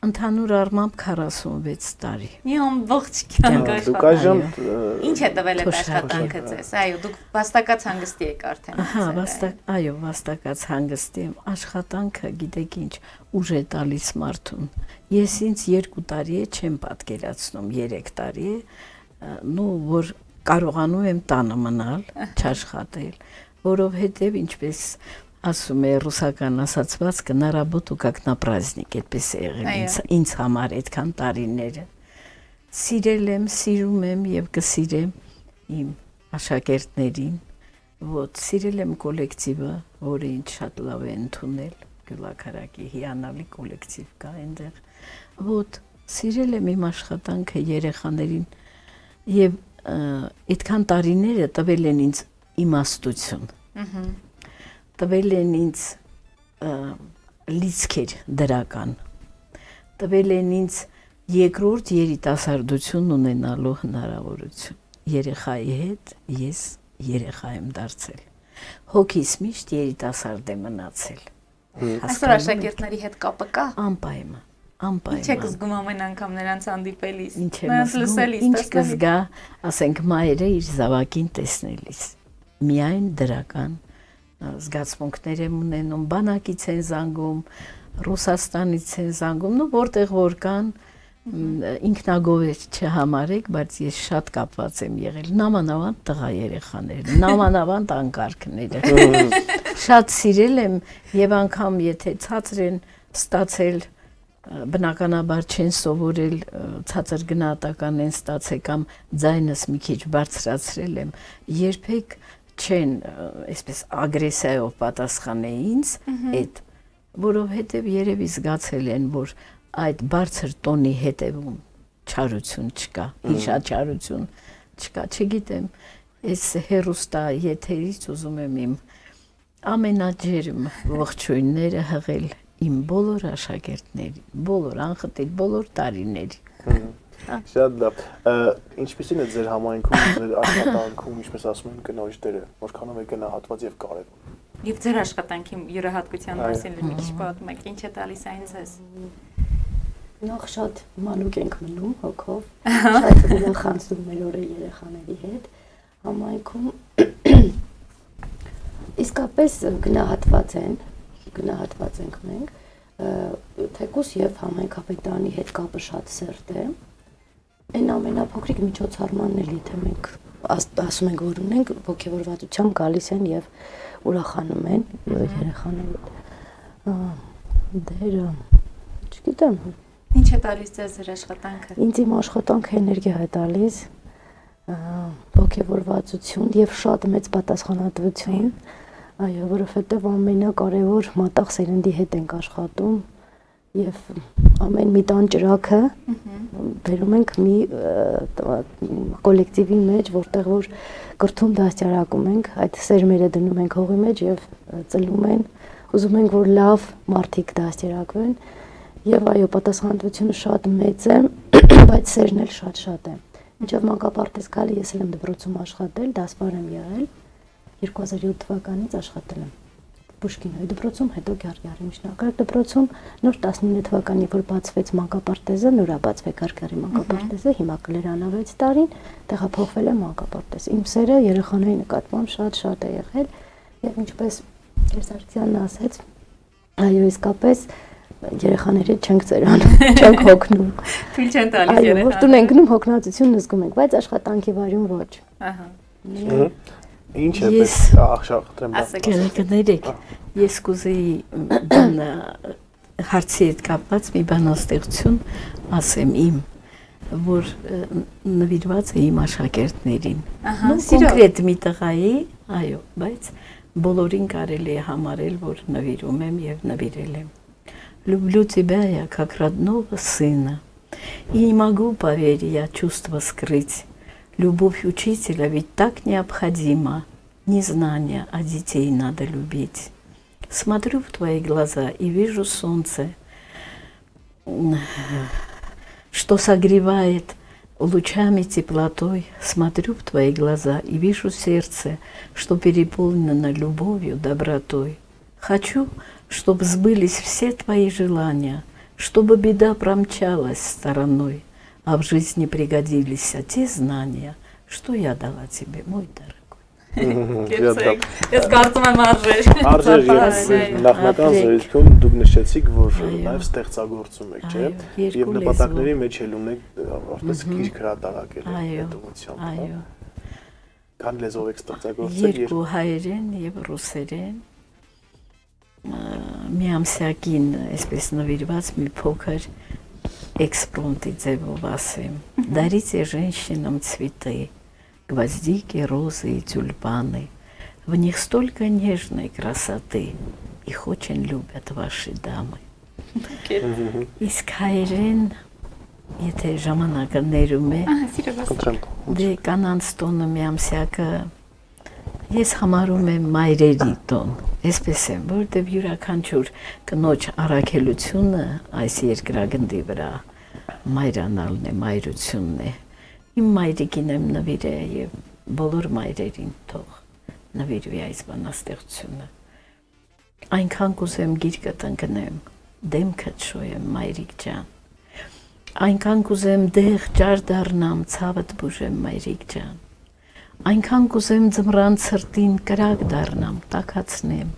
Ընդհանուր առմամբ 46 տարի։ Մի ամբողջ կյանք աշխատել։ Ինչ է տվել այդ աշխատանքը ձեզ։ Այո, դուք վաստակած հանգստի եք արդեն։ Այո, վաստակած հանգստի եմ։ Աշխատանքը, գիտեք ինչ, ուժ է տալիս մարդուն։ Ես ինձ 2 տարի է չեմ պատկերացնում, 3 տարի է, որ կարողանում եմ տանը մնալ, չաշխատել, որովհետև ինչպես ասում է ռուսական ասացվածքը на работу как на праздник, այդպես է եղել ինձ համար այդքան տարիները։ Սիրել եմ, սիրում եմ եւ կսիրեմ իմ աշակերտներին, ոտ սիրել եմ կոլեկտիվը, որը ինձ շատ լավ է ընդունել, Գյուլաքարակի հիանալի կոլեկտիվ կա այնտեղ, ոտ սիրել եմ իմ աշխատանքը երեխաներին եւ այդքան տարիները տվել են ինձ իմաստություն։ Տվել են ինձ լիցքեր դրական, տվել են ինձ Երկրորդ երիտասարդություն ունենալու հնարավորություն։ Երեխայի հետ ես երեխա եմ դարձել։ Հոգիս միշտ երիտասարդ է մնացել։ Այսօր աշակերտների հետ կապը կա։ Անպայման։ Ինչ եք զգում ամեն անգամ նրանց հանդիպելիս։ Նրանց լսելիս, ինչ կզգա, ասենք մայրը իր զավակին տեսնելիս։ Միայն դրական զգացմունքներ եմ ունենում, բանակից են զանգում, Ռուսաստանից են զանգում, նո որտեղ որ կան, ինքնագովեր չհամարեք, բայց ես շատ կապված եմ եղել, նամանավանդ տղա երեխաներ, նամանավանդ անկարգները։ Շատ սիրել եմ եւ անգամ եթե ցածր են ստացել, բնականաբար չեն սովորել, ցածր գնահատական են ստացել կամ ձայնս մի քիչ բարձրացրել եմ, երբեք չեն այսպես ագրեսիայով պատասխանել ինձ այդ, որովհետև երևի զգացել են, որ այդ բարձր տոնի հետևում չարություն չկա, հիշաչարություն չկա, չգիտեմ, այս հերոստա եթերից ուզում եմ իմ ամենաջերմ ողջույնները հղել իմ բոլոր աշակերտների, բոլոր անխտիր, բոլոր տարիների։ Շատ լավ։ Ինչպիսին է ձեր համայնքում, ձեր աշխատանքում, ինչպես ասում են, կնոջ դերը, որքանով է գնահատված եւ կարեւոր։ Եվ ձեր աշխատանքի յուրահատկության մասին մի քիչ պատմում եք, ինչ է տալիս այն ձեզ։ Նախ շատ մանուկ ենք մնում հոգով, շատ ուրախանցում մեր օրը երեխաների հետ համայնքում։ Իսկապես գնահատված ենք մենք, թեկուզ եւ համայնքապետարանի հետ կապը շատ սերտ է։ Այն ամենափոքրիկ միջոցառմանն էլ եթե մենք ասում ենք, որ ունենք, ոգևորվածությամբ գալիս են եւ ուրախանում են երեխաները։ Դերը, չգիտեմ։ Ինչ է տալիս ձեր աշխատանքը։ Ինձ իմ աշխատանքը էներգիա է տալիս, ոգևորվածություն եւ շատ մեծ պատասխանատվություն։ Այո, որովհետև ամենակարևոր մատաղ սերնդի հետ ենք աշխատում եւ ամեն մի տան ճրագը բերում ենք մի կոլեկտիվի մեջ, որտեղ որ կրթում դաստիարակում ենք, այդ սերմերը դնում ենք հողի մեջ եւ ծլում են, ուզում ենք որ լավ մարդիկ դաստիարակվեն եւ այո, պատասխանատվությունը շատ մեծ է, բայց սերն էլ շատ է։ Մինչեւ մանկապարտեզ գալի ես եմ դպրոցում աշխատել, դասվար եմ եղել 2007 թվականից աշխատել եմ Պուշկինոյի դպրոցում, հետո Գյարգարի միջնակարգ դպրոցում, նոր 19 թվականին որ բացվեց մանկապարտեզը, նորաբացվեց Գյարգարի մանկապարտեզը, հիմա կլերանավեց տարին, տեղափոխվել եմ մանկապարտեզ։ Իմ սերը երեխաների նկատմամբ շատ է եղել, եւ ինչպես Երսարքյանն ասեց, այո, իսկապես երեխաների չենք ծերանում, չենք հոգնում։ Թույլ չեն տալիս երեխաներին։ Այո, որ տուն ենք գնում, հոգնածություն զգում ենք, բայց աշխատանքի վարյուն ոչ։ Ահա։ Ինչ է պես ախշախտրեմ կներեք, ես կուզեի հարցի հետ կապված մի բանաստեղծություն ասեմ իմ, որ նվիրված է իմ աշակերտներին։ Կոնկրետ մի տղայի, այո, բայց բոլորին կարելի է համարել, որ նվիրում եմ եւ набирել եմ։ Люблю тебя я, как родного сына, и не могу, поверь, я чувства скрыть. Любовь учителя ведь так необходима, незнание, а детей надо любить. Смотрю в твои глаза и вижу солнце, что согревает лучами теплотой. Смотрю в твои глаза и вижу сердце, что переполнено любовью, добротой. Хочу, чтобы сбылись все твои желания, чтобы беда промчалась стороной, а в жизни пригодились те знания, что я дала тебе, мой дорогой. Ես կարծում եմ արժեր։ Արժեր եւ նախնական զրույցում դուք նշեցիք, որ նաեւ ստեղծագործում եք, չէ՞։ Եվ նպատակների մեջ էլ ունեք որպես գիրք հրատարակել հետողությամբ։ Այո։ Քան լեզվով եք ստեղծագործել։ Երկու հայերեն եւ ռուսերեն։ Մի ամսյակին այսպես նվիրված մի փոքր экспромты ձևով ասեմ։ Дарите женщинам цветы, гвоздики, розы и тюльпаны. В них столько нежной красоты. Их очень любят ваши дамы. Իսկ հայերեն, եթե ժամանակը ներում է, դե կանանց տոնը մի ամսյակը ես համարում եմ մայրերի տոն, այսպես եմ, որտեվ յուրաքանչյուր կնոջ առաքելությունը այս երկրագնդի վրա մայրանալն է, մայրությունն է։ Իմ մայրիկին եմ նվիրել եւ բոլոր մայրերին թող նվիրվի այս բանաստեղծությունը։ Այնքան կուզեմ գիրկդ ընկնեմ, դեմքդ շոյեմ մայրիկ ջան։ Այնքան կուզեմ դեղ ջար դառնամ, ցավդ բուժեմ մայրիկ ջան։ Այնքան կուզեմ ձմռան ցրտին կրակ դառնամ, տաքացնեմ,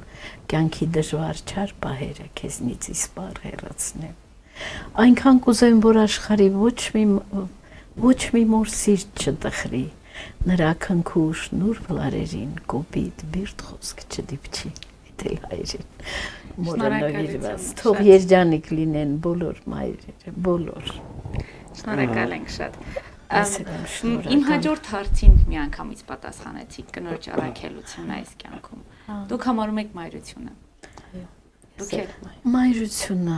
կյանքի դժվար չար պահերը քեզնից իսպար հեռացնեմ։ Այնքան կուզեմ, որ աշխարհի ոչ մի մոր սիրտ չտխրի, նրա քնքուշ նուրբ լարերին կոպիտ բիրտ խոսք չդիպչի, դել հայրին։ Մորը նվիրված, թող երջանիկ լինեն բոլոր մայրերը, բոլոր։ Շնորհակալ ենք շատ։ Իմ հաջորդ հարցին միանգամից պատասխանեցիք կնոջ առաքելությունը այս կյանքում։ Դուք համարում եք մայրությունը։ Մայրությունը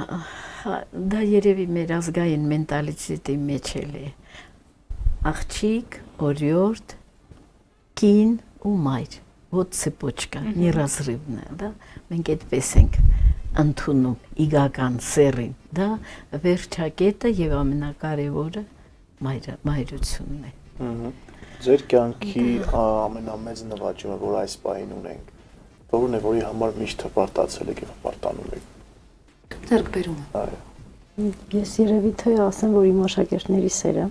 դա երևի մեր ազգային մենտալիտետի մեջ է։ Աղջիկ, օրիորդ, կին ու մայր, вот цепочка, неразрывная, да? Մենք այդպես ենք ընդունում իգական սերին, դա վերջակետը եւ ամենակարևորը մայրությունն է։ Ձեր կյանքի ամենամեծ նվաճումը, որ այս պահին ունենք, որն է, որի համար միշտ հպարտացել եք եւ հպարտանում եք։ Ձեռքբերումը։ Այո։ Ես երևի թե ասեմ, որ իմ աշակերտների սերը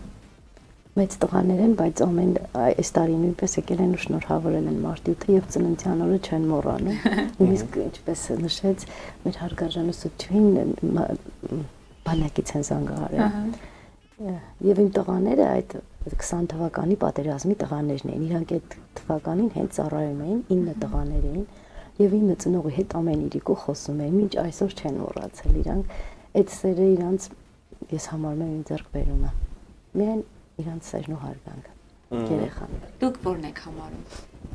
մեծ տղաներ են, բայց ամեն այս տարի նույնպես եկել են ու շնորհավորել են մարտի 8-ը եւ ծննդյան օրը չեն մոռանում։ Նույնիսկ ինչպես նշեց մեր հարգարժան ուսուցչուհին բանակից են զանգահարել։ Եվ իմ տղաները այդ 20 թվականի պատերազմի տղաներն էին։ Իրանք այդ թվականին հենց ծառայում էին 9 տղաներ էին եւ 9 ծնողի հետ ամեն իրիկու խոսում էին, մինչ այսօր չեն մոռացել իրանք այդ սերը իրանք ես համարում եմ իմ ձեռքբերումը։ Միայն իրանք սերն ու հարգանքը երեխաները։ Դուք ո՞րն եք համարում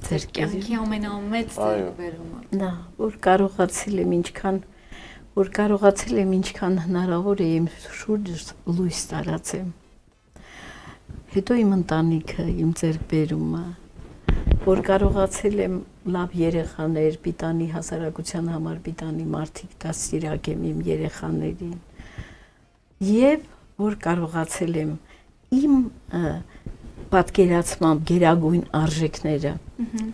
ձեր կյանքի ամենամեծ ձեռքբերումը։ Դա որ կարողացել եմ ինչքան հնարավոր է իմ շուրջս լույս տարածեմ։ Հետո իմ ընտանիքը, իմ ձեռքբերումը, որ կարողացել եմ լավ երեխաներ, պիտանի հասարակության համար պիտանի մարդիկ դաստիարակեմ իմ երեխաներին։ Եվ որ կարողացել եմ իմ պատկերացմամբ գերագույն արժեքները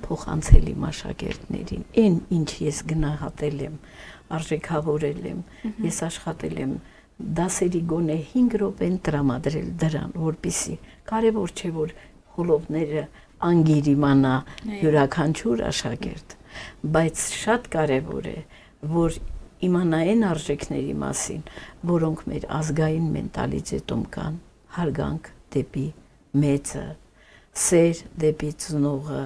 փոխանցել իմ աշակերտներին, այն ինչ ես գնահատել եմ, արժեքավորել եմ, ես աշխատել եմ դասերի գոնե 5 րոպեն տրամադրել դրան, որպեսզի կարևոր չէ որ հոլովները անգիր իմանա յուրաքանչյուր աշակերտ, բայց շատ կարևոր է որ իմանա այն արժեքների մասին, որոնք մեր ազգային մենտալիտետում կան, հարգանք դեպի մեծը, սեր դեպի ծնողը,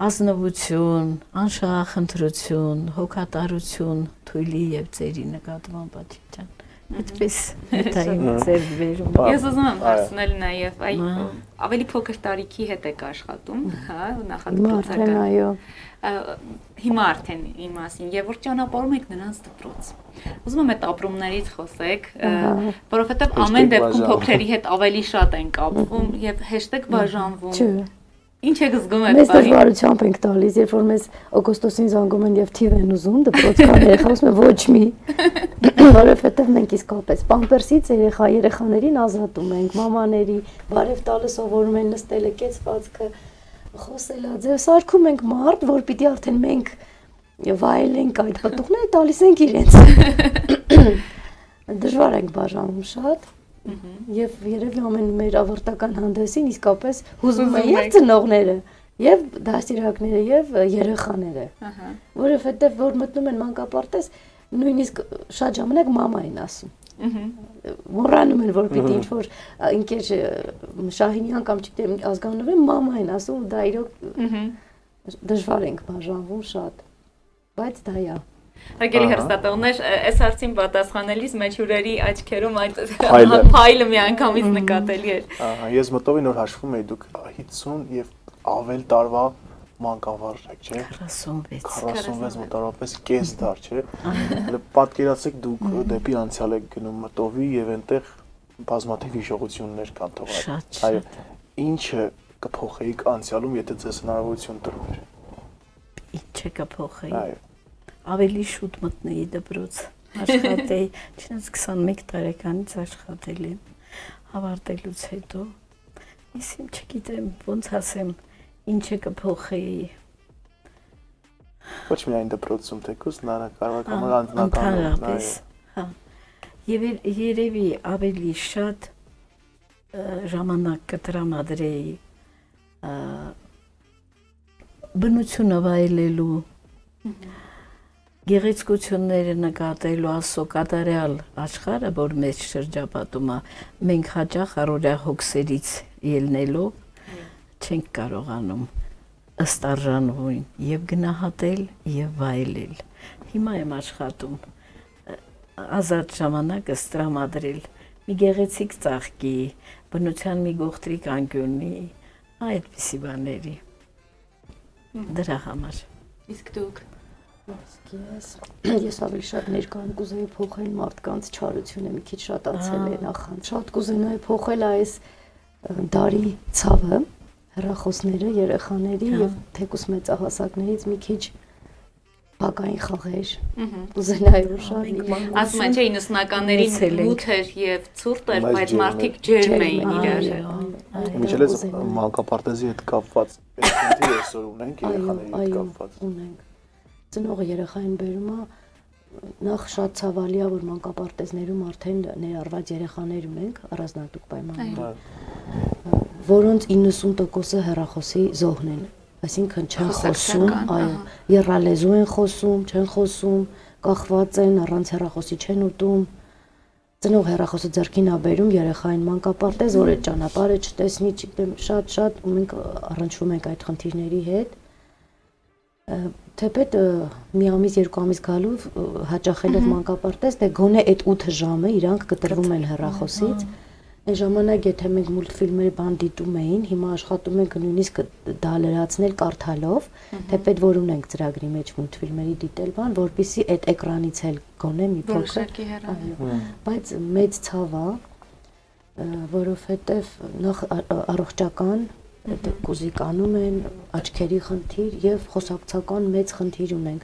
ազնվություն, անշահախնդրություն, հոգատարություն, թույլի եւ ծերի նկատմամբ աչքան։ Այդպես դա իմ ձեռքբերումը։ Ես ուզում եմ հարցնել նաեւ ավելի փոքր տարիքի հետ եք աշխատում, հա, նախադպրոցական։ Այո։ Հիմա արդեն իմ մասին եւ որ ճանապարհում եք նրանց դպրոց։ Ուզում եմ այդ ապրումներից խոսեք, որովհետեւ ամեն դեպքում փոքրերի հետ ավելի շատ են կապվում եւ #բաժանվում։ Ինչ եք զգում այդ Մեծ դժվարությամբ ենք տալիս, երբ որ մեզ օգոստոսին զանգում են եւ թիվ են ուզում, դպրոցական երեխա ասում են ոչ մի, որովհետեւ մենք իսկապես պամպերսից երեխաներին ազատում ենք, մամաների, բարև տալը սովորում են նստելը, կեցվածքը, խոսելա, ձեւ սարքում ենք մարդ, որ պիտի արդեն մենք վայելենք այդ պտուղները, տալիս ենք իրենց։ Դժվար ենք բաժանում շատ։ Եվ երևի ամեն մեր ավարտական հանդեսին իսկապես հուզում են եւ ծնողները, եւ դաստիարակները, եւ երեխաները։ Որովհետեւ որ մտնում են մանկապարտեզ, նույնիսկ շատ ժամանակ մամա են ասում։ Մոռանում են որ պիտի ինչ որ ինքեր Շահինյան կամ չգիտեմ ազգանունով մամա են ասում, դա իրոք դժվար ենք բաժանվում շատ։ Բայց դա է։ Հարգելի հեռուստատողներ, այս հարցին պատասխանելիս մեջ հյուրերի աչքերում այդ փայլը միանգամից նկատելի էր։ Ես մտովի նոր հաշվում էի դուք 50 եւ ավել տարվա մանկավարժ եք, չէ՞։ 46 մոտավորապես կես դար, չէ՞։ Հələ պատկերացեք դուք դեպի անցյալ եք գնում մտովի եւ այնտեղ բազմաթիվ հիշողություններ կան թողած։ Այո, ինչը կփոխեիք անցյալում, եթե ձեզ հնարավորություն տրվեր։ Ինչը կփոխեի։ Այո։ Ավելի շուտ մտնեի դպրոց, աշխատեի, չնայած 21 տարեկանից աշխատել եմ։ ավարտելուց հետո ես չգիտեմ ոնց ասեմ, ինչը կփոխեի։ Ոչ միայն դպրոցում, թեկուզ կարող եք անձնական։ Հա։ Եվ երևի ավելի շատ ժամանակ կտրամադրեի բնությունը վայելելու, գեղեցկությունները նկատելու, Աստծո կատարյալ աշխարհը, որ մեզ շրջապատում է, մենք հաճախ առօրյա հոգսերից ելնելով չենք կարողանում ըստ արժանվույն եւ գնահատել եւ վայելել։ Հիմա եմ աշխատում ազատ ժամանակս տրամադրել մի գեղեցիկ ծաղկի, բնության մի գողտրիկ անկյունի, այդպիսի բաների։ Դրա համար։ Իսկ դուք Ես ավելի շատ ներկան կուզեի փոխել մարդկանց չարությունը մի քիչ շատացել է նախանց։ Շատ կուզենայի փոխել այս դարի ցավը, հեռախոսները, երեխաների եւ թեկուս մեծահասակներից մի քիչ բակային խաղեր։ Կուզենայի որ շատ ասում են չէ 90-ականներին մութ էր եւ ցուրտ էր, բայց մարդիկ ջերմ էին իրար։ Միջելես մանկապարտեզի հետ կապված խնդիր այսօր ունենք երեխաների հետ կապված։ Ունենք։ Ծնողը երեխային բերում է, նախ շատ ցավալի է, որ մանկապարտեզներում արդեն ներառված երեխաներ ունենք առանձնատուկ պայմաններում, որոնց 90%-ը հեռախոսի զոհն են, այսինքն չեն խոսում, այո, եռալեզու են խոսում, չեն խոսում, կախված են, առանց հեռախոսի չեն ուտում, ծնող հեռախոսը ձեռքին է բերում երեխային մանկապարտեզ, որ այդ ճանապարհը չտեսնի, չգիտեմ, շատ ու մենք առնչվում ենք այդ խնդիրների հետ։ Թեպետ մի ամիս, երկու ամիս գալով հաճախելով մանկապարտեզ, դե գոնե այդ 8 ժամը իրանք կտրվում են հեռախոսից։ Այն ժամանակ եթե մենք մուլտֆիլմերի բան դիտում էին, հիմա աշխատում ենք նույնիսկ դա լրացնել կարդալով, թեպետ որ ունենք ծրագրի մեջ մուլտֆիլմերի դիտել բան, որպեսզի այդ էկրանից էլ գոնե մի փոքր, բայց մեծ ցավ է, որովհետև նախ առողջական կուզիկանում են աչքերի խնդիր եւ խոսակցական մեծ խնդիր ունենք։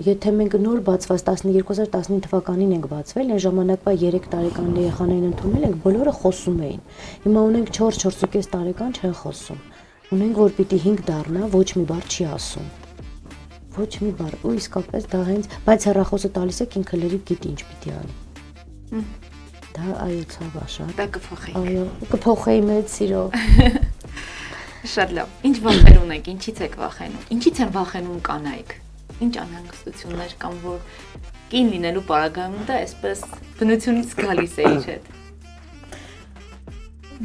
Եթե մենք նոր բացված 2015 թվականին ենք բացվել, այն ժամանակվա 3 տարեկան երեխաներին ընդունել ենք, բոլորը խոսում էին։ Հիմա ունենք 4-4.5 տարեկան չեն խոսում։ Ունենք որ պիտի 5 դառնա, ոչ մի բառ չի ասում։ Ոչ մի բառ, ու իսկապես դա հենց, բայց հեռախոսը տալիս եք ինքը լրիվ գիտի ինչ պիտի անի։ Դա այո ցավա շատ։ Դա կփոխեի։ Այո, կփոխեի մեծ սիրով։ Շատ լավ։ Ինչ վախեր ունեք, ինչից եք վախենում։ Ինչից են վախենում կանայք։ Ինչ անհանգստություններ կամ որ կին լինելու պարագայում դա այսպես բնությունից գալիս է իր հետ։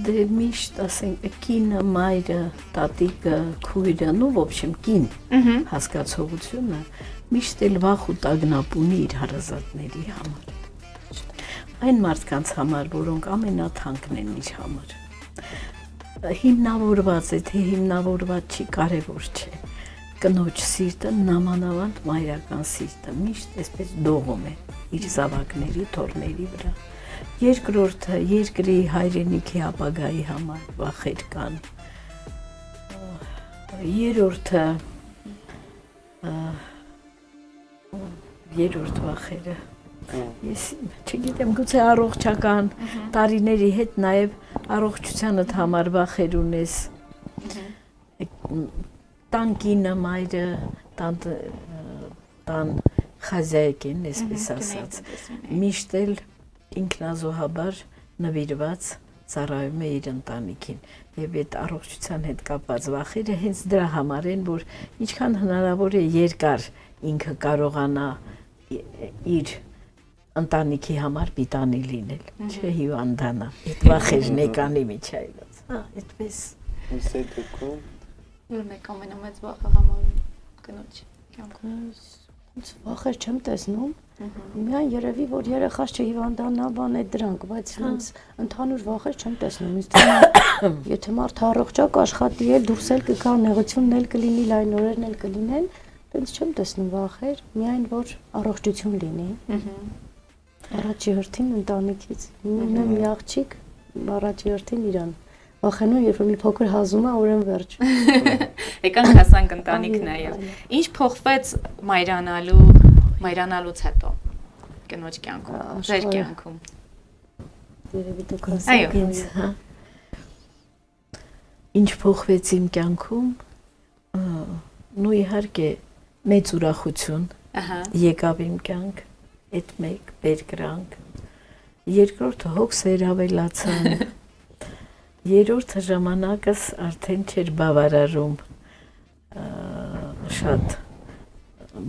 Դե միշտ ասենք կինը, մայրը, տատիկը, քույրը, ну в общем կին հասկացողությունը միշտ էլ վախ ու տագնապ ունի իր հարազատների համար։ Այն մարդկանց համար, որոնք ամենաթանկն են իր համար։ Հիմնավորված է, թե հիմնավորված չի, կարևոր չէ։ Կնոջ սիրտը նամանավանդ մայրական սիրտը միշտ այսպես դողում է իր զավակների, թոռների վրա։ Երկրորդը երկրի հայրենիքի ապագայի համար վախեր կան։ Երրորդ վախերը ես չգիտեմ, գուցե առողջական տարիների հետ նաև առողջությանդ համար վախեր ունես։ Տան կինը, մայրը, տան խազայեկին, այսպես ասած, միշտ էլ ինքնազոհաբար նվիրված ծառայում է իր ընտանիքին եւ այդ առողջության հետ կապված վախերը հենց դրա համար են, որ ինչքան հնարավոր է երկար ինքը կարողանա իր ընտանիքի համար պիտանի լինել, չհիվանդանա, այդ վախերն եկանի միջայլոց, այդպես։ Իսկ դեպքում որ մեկ ամենամեծ վախը համարում կնոջ կյանքում։ Վախեր չեմ տեսնում, միայն երևի, որ երեխաս չհիվանդանա, բան է դրանք, բայց հենց ընդհանուր վախեր չեմ տեսնում, ինձ թվում է, եթե մարդը առողջ է, աշխատի էլ, դուրս էլ կգա, նեղությունն էլ կլինի, լայն օրերն էլ կլինեն, ինձ չեմ տեսնում վախեր, միայն որ առողջություն լինի։ Առաջի հերթին ընտանիքից, ունեմ մի աղջիկ, առաջի հերթին իրան։ Վախենում, երբ որ մի փոքր հազում է, ուրեմն վերջ։ Եկանք հասանք ընտանիք նաև։ Ինչ փոխվեց մայրանալուց հետո կնոջ կյանքում, ձեր կյանքում։ երևի դուք ասեք ինձ, հա։ Ինչ փոխվեց իմ կյանքում, նույն իհարկե մեծ ուրախություն եկավ իմ կյանք, այդ մեկ բերկրանք, երկրորդը հոգսեր ավելացան, երրորդը ժամանակս արդեն չէր բավարարում շատ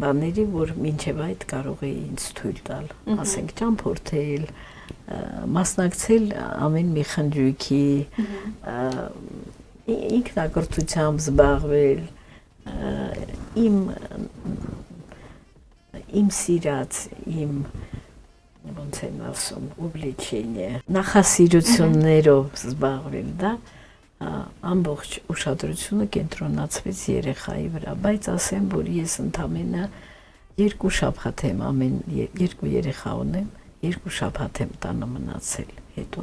բաների, որ մինչև այդ կարող էի ինձ թույլ տալ, ասենք ճամփորդել, մասնակցել ամեն մի խնջույքի, ինքնակրթությամբ զբաղվել, իմ սիրած, իմ ոնց են ասում, ուվլիչենիե, նախասիրություններով զբաղվել, դա ամբողջ ուշադրությունը կենտրոնացվեց երեխայի վրա, բայց ասեմ, որ ես ընդամենը 2 շաբաթ եմ երկու երեխա ունեմ, 2 շաբաթ եմ տանը մնացել, հետո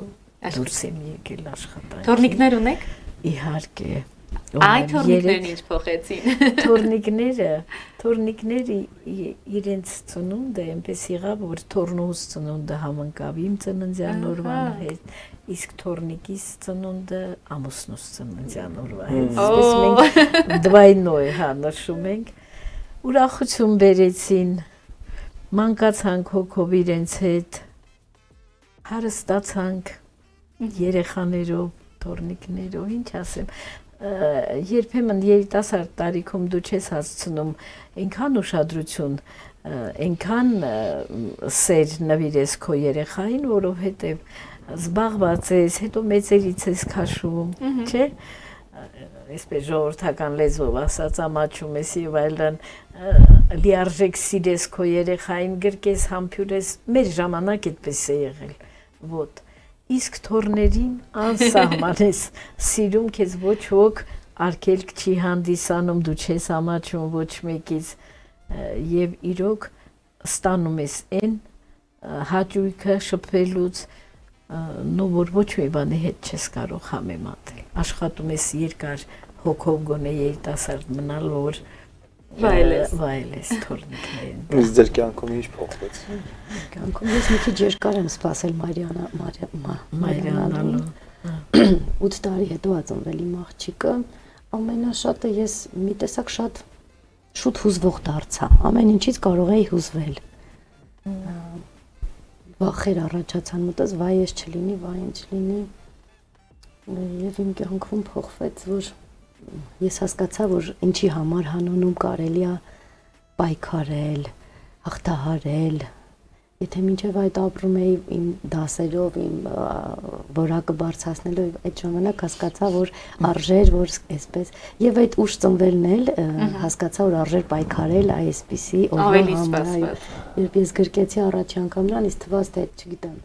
դուրս եմ եկել աշխատանքի։ Թորնիկներ ունեք։ Իհարկե։ Այդ թորնիկներն ինչ փոխեցին։ Թորնիկները իրենց ծնունդը այնպես եղավ, որ թորնուհուս ծնունդը համընկավ իմ ծննդյան օրվան հետ, իսկ թորնիկիս ծնունդը ամուսնուս ծննդյան օրվա հետ։ Այսպես մենք դվայնոյ նշում ենք։ Ուրախություն բերեցին, մանկացանք հոգով իրենց հետ, հարստացանք երեխաներով, թորնիկներով, ինչ ասեմ, երբեմն երիտասարդ տարիքում դու չես հասցնում այնքան ուշադրություն, այնքան սեր նվիրես քո երեխային, որովհետև զբաղված ես, հետո մեծերից ես քաշում, չէ՞։ Այսպես ժողովրդական լեզվով ասած ամաչում ես եւ այլն, լիարժեք սիրես քո երեխային, գրկես, համբուրես, մեր ժամանակ այդպես է եղել, ոտ։ Իսկ թորներին անսահման ես սիրում, քեզ ոչ ոք արգելք չի հանդիսանում, դու չես ամաչում ոչ մեկից եւ իրոք ստանում ես այն հաճույքը շփվելուց, որ ոչ մի բանի հետ չես կարող համեմատել։ Աշխատում ես երկար հոգով գոնե երիտասարդ մնալ, որ վայելես թորնիկներին։ Իսկ ձեր կյանքում ինչ փոխվեց։ Կյանքում ես մի քիչ երկար եմ սպասել Մարիանալուն։ 8 տարի հետո ծնվել իմ աղջիկը, ամենաշատը ես մի տեսակ շատ շուտ հուզվող դարձա, ամեն ինչից կարող էի հուզվել։ Վախեր առաջացան, մտած վայ ես չլինի, վայ ինչ լինի։ Եվ իմ կյանքում փոխվեց, որ ես հասկացա, որ ինչի համար հանունում կարելի է պայքարել, հաղթահարել, եթե մինչև այդ ապրում էի իմ դասերով, իմ որակը բարձրացնելով, այդ ժամանակ հասկացա, որ արժեր, որ այսպես, եւ այդ ուշ ծնվելն էլ հասկացա, որ արժեր պայքարել այսպիսի օրվա համար, երբ ես գրկեցի առաջի անգամ նրան, ինձ թվաց, թե չգիտեմ,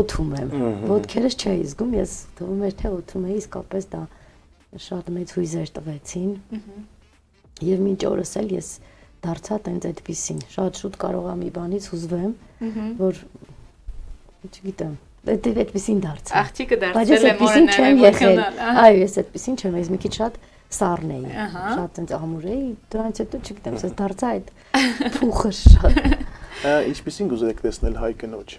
օդում եմ, ոտքերս չէի զգում, ես թվում էր, թե օդում էի, իսկապես դա շատ մեծ հույզեր տվեցին եւ մինչ օրս էլ ես դարձա տենց այդպիսին, շատ շուտ կարողա մի բանից հուզվեմ, որ չգիտեմ, այդպիսին դարձա։ Աղջիկը դարձել է մորը, այո, ես այդպիսին չեմ, ես մի քիչ շատ սառն էի, շատ տենց ամուր էի, դրանից հետո չգիտեմ, ես դարձա այդ փուխը շատ։ Ինչպիսին կուզեք տեսնել հայ կնոջ։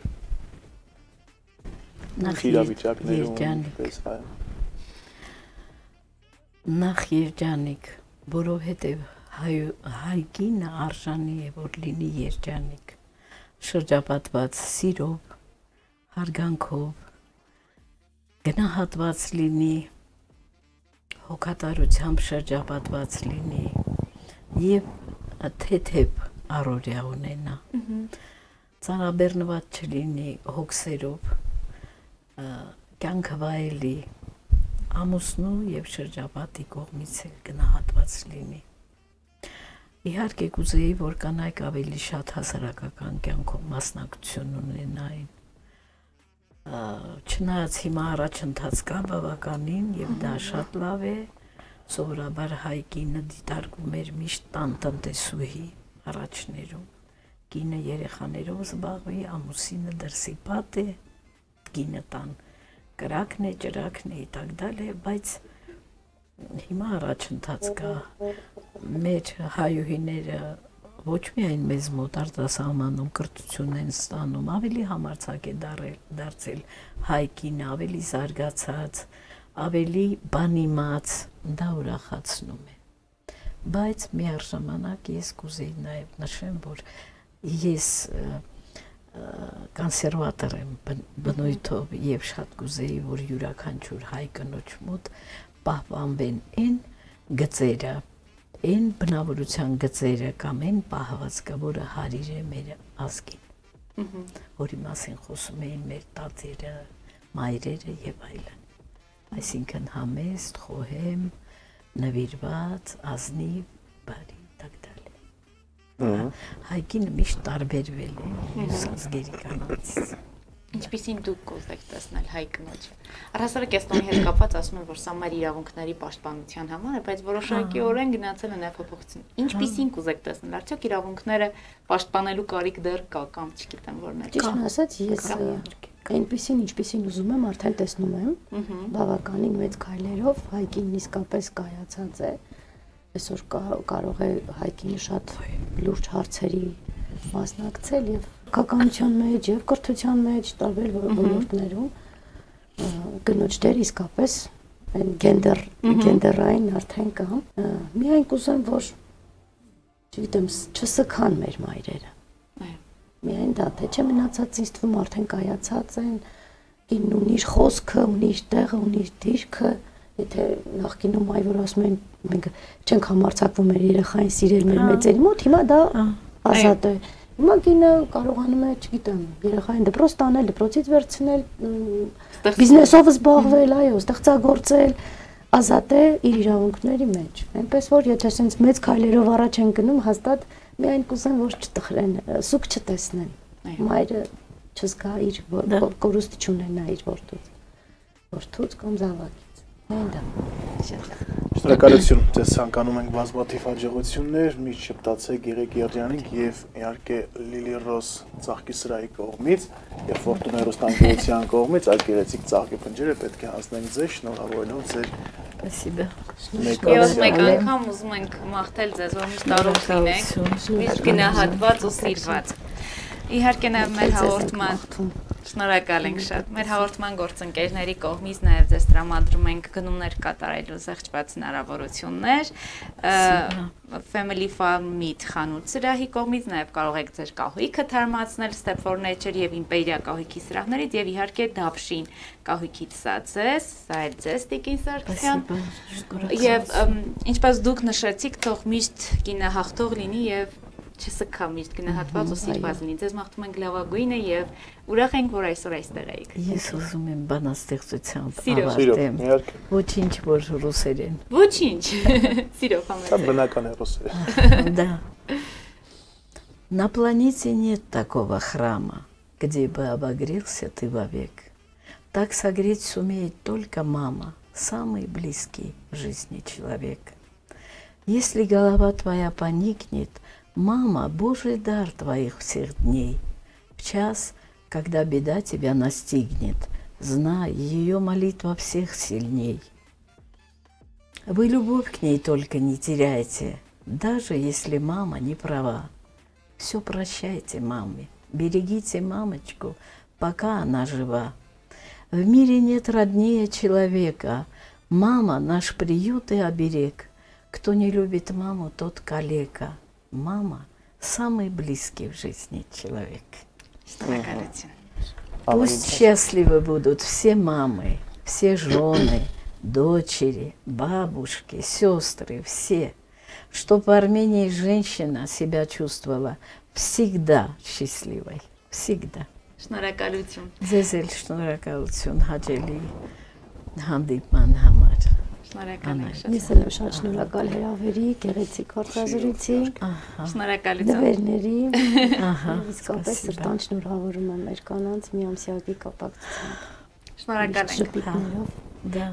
Նախ երջանիկ, որովհետև հայկինը արժանի է, որ լինի երջանիկ, շրջապատված սիրով, հարգանքով, գնահատված լինի, հոգատարությամբ շրջապատված լինի և թեթև առօրյա ունենա, ծանրաբեռնված չլինի հոգսերով, կյանքը վայելի, ամուսնու եւ շրջապատի կողմից էլ գնահատված լինի։ Իհարկե կուզեի, որ կանայք ավելի շատ հասարակական կյանքում մասնակցություն ունենային։ Չնայած հիմա առաջընթաց կա բավականին եւ դա շատ լավ է, սովորաբար հայ կինը դիտարկում էր միշտ տան տնտեսուհի առաջներում։ Կինը երեխաներով զբաղվի, ամուսինը դրսի պատ է, կինը տան կրակն է, ջրակն է, так далее, բայց հիմա առաջընթաց կա, մեր հայուհիները ոչ միայն մեզ մոտ արտասահմանում կրթություն են ստանում, ավելի համարձակ է դարձել հայկին, ավելի զարգացած, ավելի բանիմաց, դա ուրախացնում է։ Բայց միաժամանակ ես կուզեի նաև նշեմ, որ ես կոնսերվատոր եմ բնույթով եւ շատ կուզեի, որ յուրաքանչյուր հայ կնոջ մոտ պահպանվեն այն գծերը, այն բնավորության գծերը կամ այն պահվածքը, որը հարիր է մեր ազգին, որի մասին խոսում էին մեր տատերը, մայրերը եւ այլն։ Այսինքն համեստ, խոհեմ, նվիրված, ազնիվ, բարի, տակտալի։ Հայկին միշտ տարբերվել է մյուս ազգերի կանանցից։ Ինչպիսին դուք կուզեք տեսնել հայ կնոջը։ Առհասարակ էստոնի հետ կապված ասում են, որ սա մեր իրավունքների պաշտպանության համար է, բայց որոշակի օրեն գնացել են փոփոխություն։ Ինչպիսին կուզեք տեսնել։ Արդյոք իրավունքները պաշտպանելու կարիք դեռ կա կամ չգիտեմ որն է։ Ճիշտն ասած, ես այնպիսին, ինչպիսին ուզում եմ, արդեն տեսնում եմ, բավականին մեծ քայլերով հայկին իսկապես կայացած է։ Այսօր կարող է հայկինը շատ լուրջ հարցերի մասնակցել եւ քաղաքականության մեջ եւ կրթության մեջ տարբեր ոլորտներում կնոջ դեր իսկապես այն գենդերային արդեն կա։ Միայն կուզեմ, որ չգիտեմ, չսքան մեր մայրերը։ Միայն դա թե չէ մնացած ինձ թվում արդեն կայացած են, կինն ունի իր խոսքը, ունի իր տեղը, ունի իր դիրքը, եթե նախկինում այ որ ասում են մենք չենք համարձակվում մեր երեխային սիրել մեր մեծերի մոտ, հիմա դա ազատ է։ Հիմա կինը կարողանում է, չգիտեմ, երեխային դպրոց տանել, դպրոցից վերցնել, բիզնեսով զբաղվել, այո, ստեղծագործել, ազատ է իր իրավունքների մեջ։ Այնպես որ եթե sense մեծ քայլերով առաջ են գնում, հաստատ միայն կուզեն որ չտխրեն, սուկ չտեսնեն։ Մայրը չզգա իր կորուստ չունենա իր որդուց կամ զավակից։ Միայն դա։ Շնորհակալություն, ձեզ ցանկանում ենք բազմաթիվ հաջողություններ, միշտ շփտացեք Գեղեցիկ Երջանիկ եւ իհարկե Լիլի Ռոզ ծաղկի սրահի կողմից եւ Ֆորտունա հեռուստաընկերության կողմից այդ գեղեցիկ ծաղկի փնջերը պետք է հասնեն ձեզ, շնորհավորելով ձեր Спасибо։ Եվ մեկ անգամ ուզում ենք մաղթել ձեզ, որ միշտ առողջ լինեք, միշտ գնահատված ու սիրված։ Իհարկե նաև մեր հաղորդման շնորհակալ ենք շատ։ Մեր հաղորդման գործընկերների կողմից նաև ձեզ տրամադրում ենք գնումներ կատարելու զեղչված հնարավորություններ։ Family Farm Meat խանութ սրահի կողմից նաև կարող եք ձեր կահույքը թարմացնել Step for Nature եւ Imperia կահույքի սրահներից եւ իհարկե Դավշին կահույքից սա էլ ձեզ Տիկին Սարգսյան։ Եվ ինչպես դուք նշեցիք, թող միշտ կինը հաղթող լինի եւ չսքա միշտ գնահատված ու սիրված լինի։ Ձեզ մաղթում ենք լավագույնը եւ ուրախ ենք, որ այսօր այստեղ եք։ Ես ուզում եմ բանաստեղծությամբ ավարտեմ։ Ոչինչ որ ռուսերեն։ Ոչինչ։ Սիրով համեցեք։ Դա բնական է ռուսերեն։ Да. На планете нет такого храма, где бы обогрелся ты вовек. Так согреть сумеет только мама, самый близкий в жизни человек. Если голова твоя поникнет, мама, Божий дар твоих всех дней. В час, когда беда тебя настигнет, знай, ее молитва всех сильней. Вы любовь к ней только не теряйте, даже если мама не права. Все прощайте маме, берегите мамочку, пока она жива. В мире нет роднее человека, мама наш приют и оберег. Кто не любит маму, тот калека. Мама – самый близкий в жизни человек. Пусть счастливы будут все мамы, все жены, дочери, бабушки, сестры, все. Чтоб в Армении женщина себя чувствовала всегда счастливой. Всегда. Շնորհակալություն։ Ձեզ էլ շնորհակալություն հաջելի հանդիպման համար։ Շնորհակալ եմ շատ։ Ես էլ եմ շատ շնորհակալ հրավերի, գեղեցիկ հարցազրույցի, շնորհակալություն։ նվերների, իսկապես սրտան շնորհավորում եմ մեր կանանց միամսյակի կապակցությամբ։ Շնորհակալ ենք։ Да.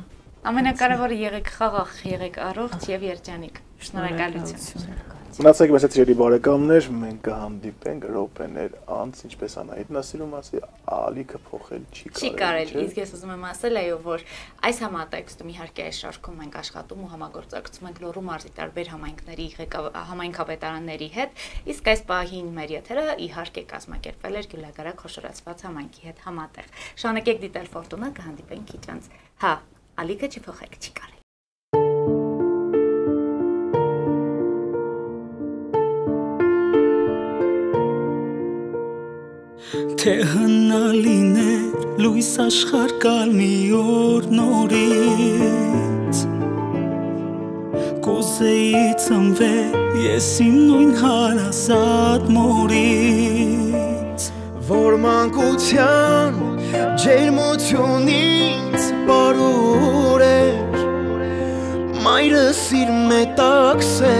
Ամենակարևորը եղեք խաղաղ, եղեք առողջ եւ երջանիկ։ Շնորհակալություն։ Մնացեք մեզ հետ սիրելի բարեկամներ, մենք կհանդիպենք րոպեներ անց, ինչպես Անահիտն է սիրում ասի, ալիքը փոխել չի կարելի, իսկ ես ուզում եմ ասել, այո, որ այս համատեքստում իհարկե այս շարքում մենք աշխատում ու համագործակցում ենք Լոռու մարզի տարբեր համայնքների համայնքապետարանների հետ, իսկ այս պահին մեր եթերը իհարկե կազմակերպվել էր Գյուլագարակ խոշորացված համայնքի հետ համատեղ։ Շարունակեք դիտել Ֆորտունա, կհանդիպենք քիչ անց։ Հա, ալիքը չփոխեք, չի կարելի։ Թե հնալիներ լույս աշխարհ կալ մի օր նորից Կուզեի ծնվել ես իմ նույն հարազատ մորից Որ մանկության ջերմությունից բարուր էր Մայրս իր մետաքս է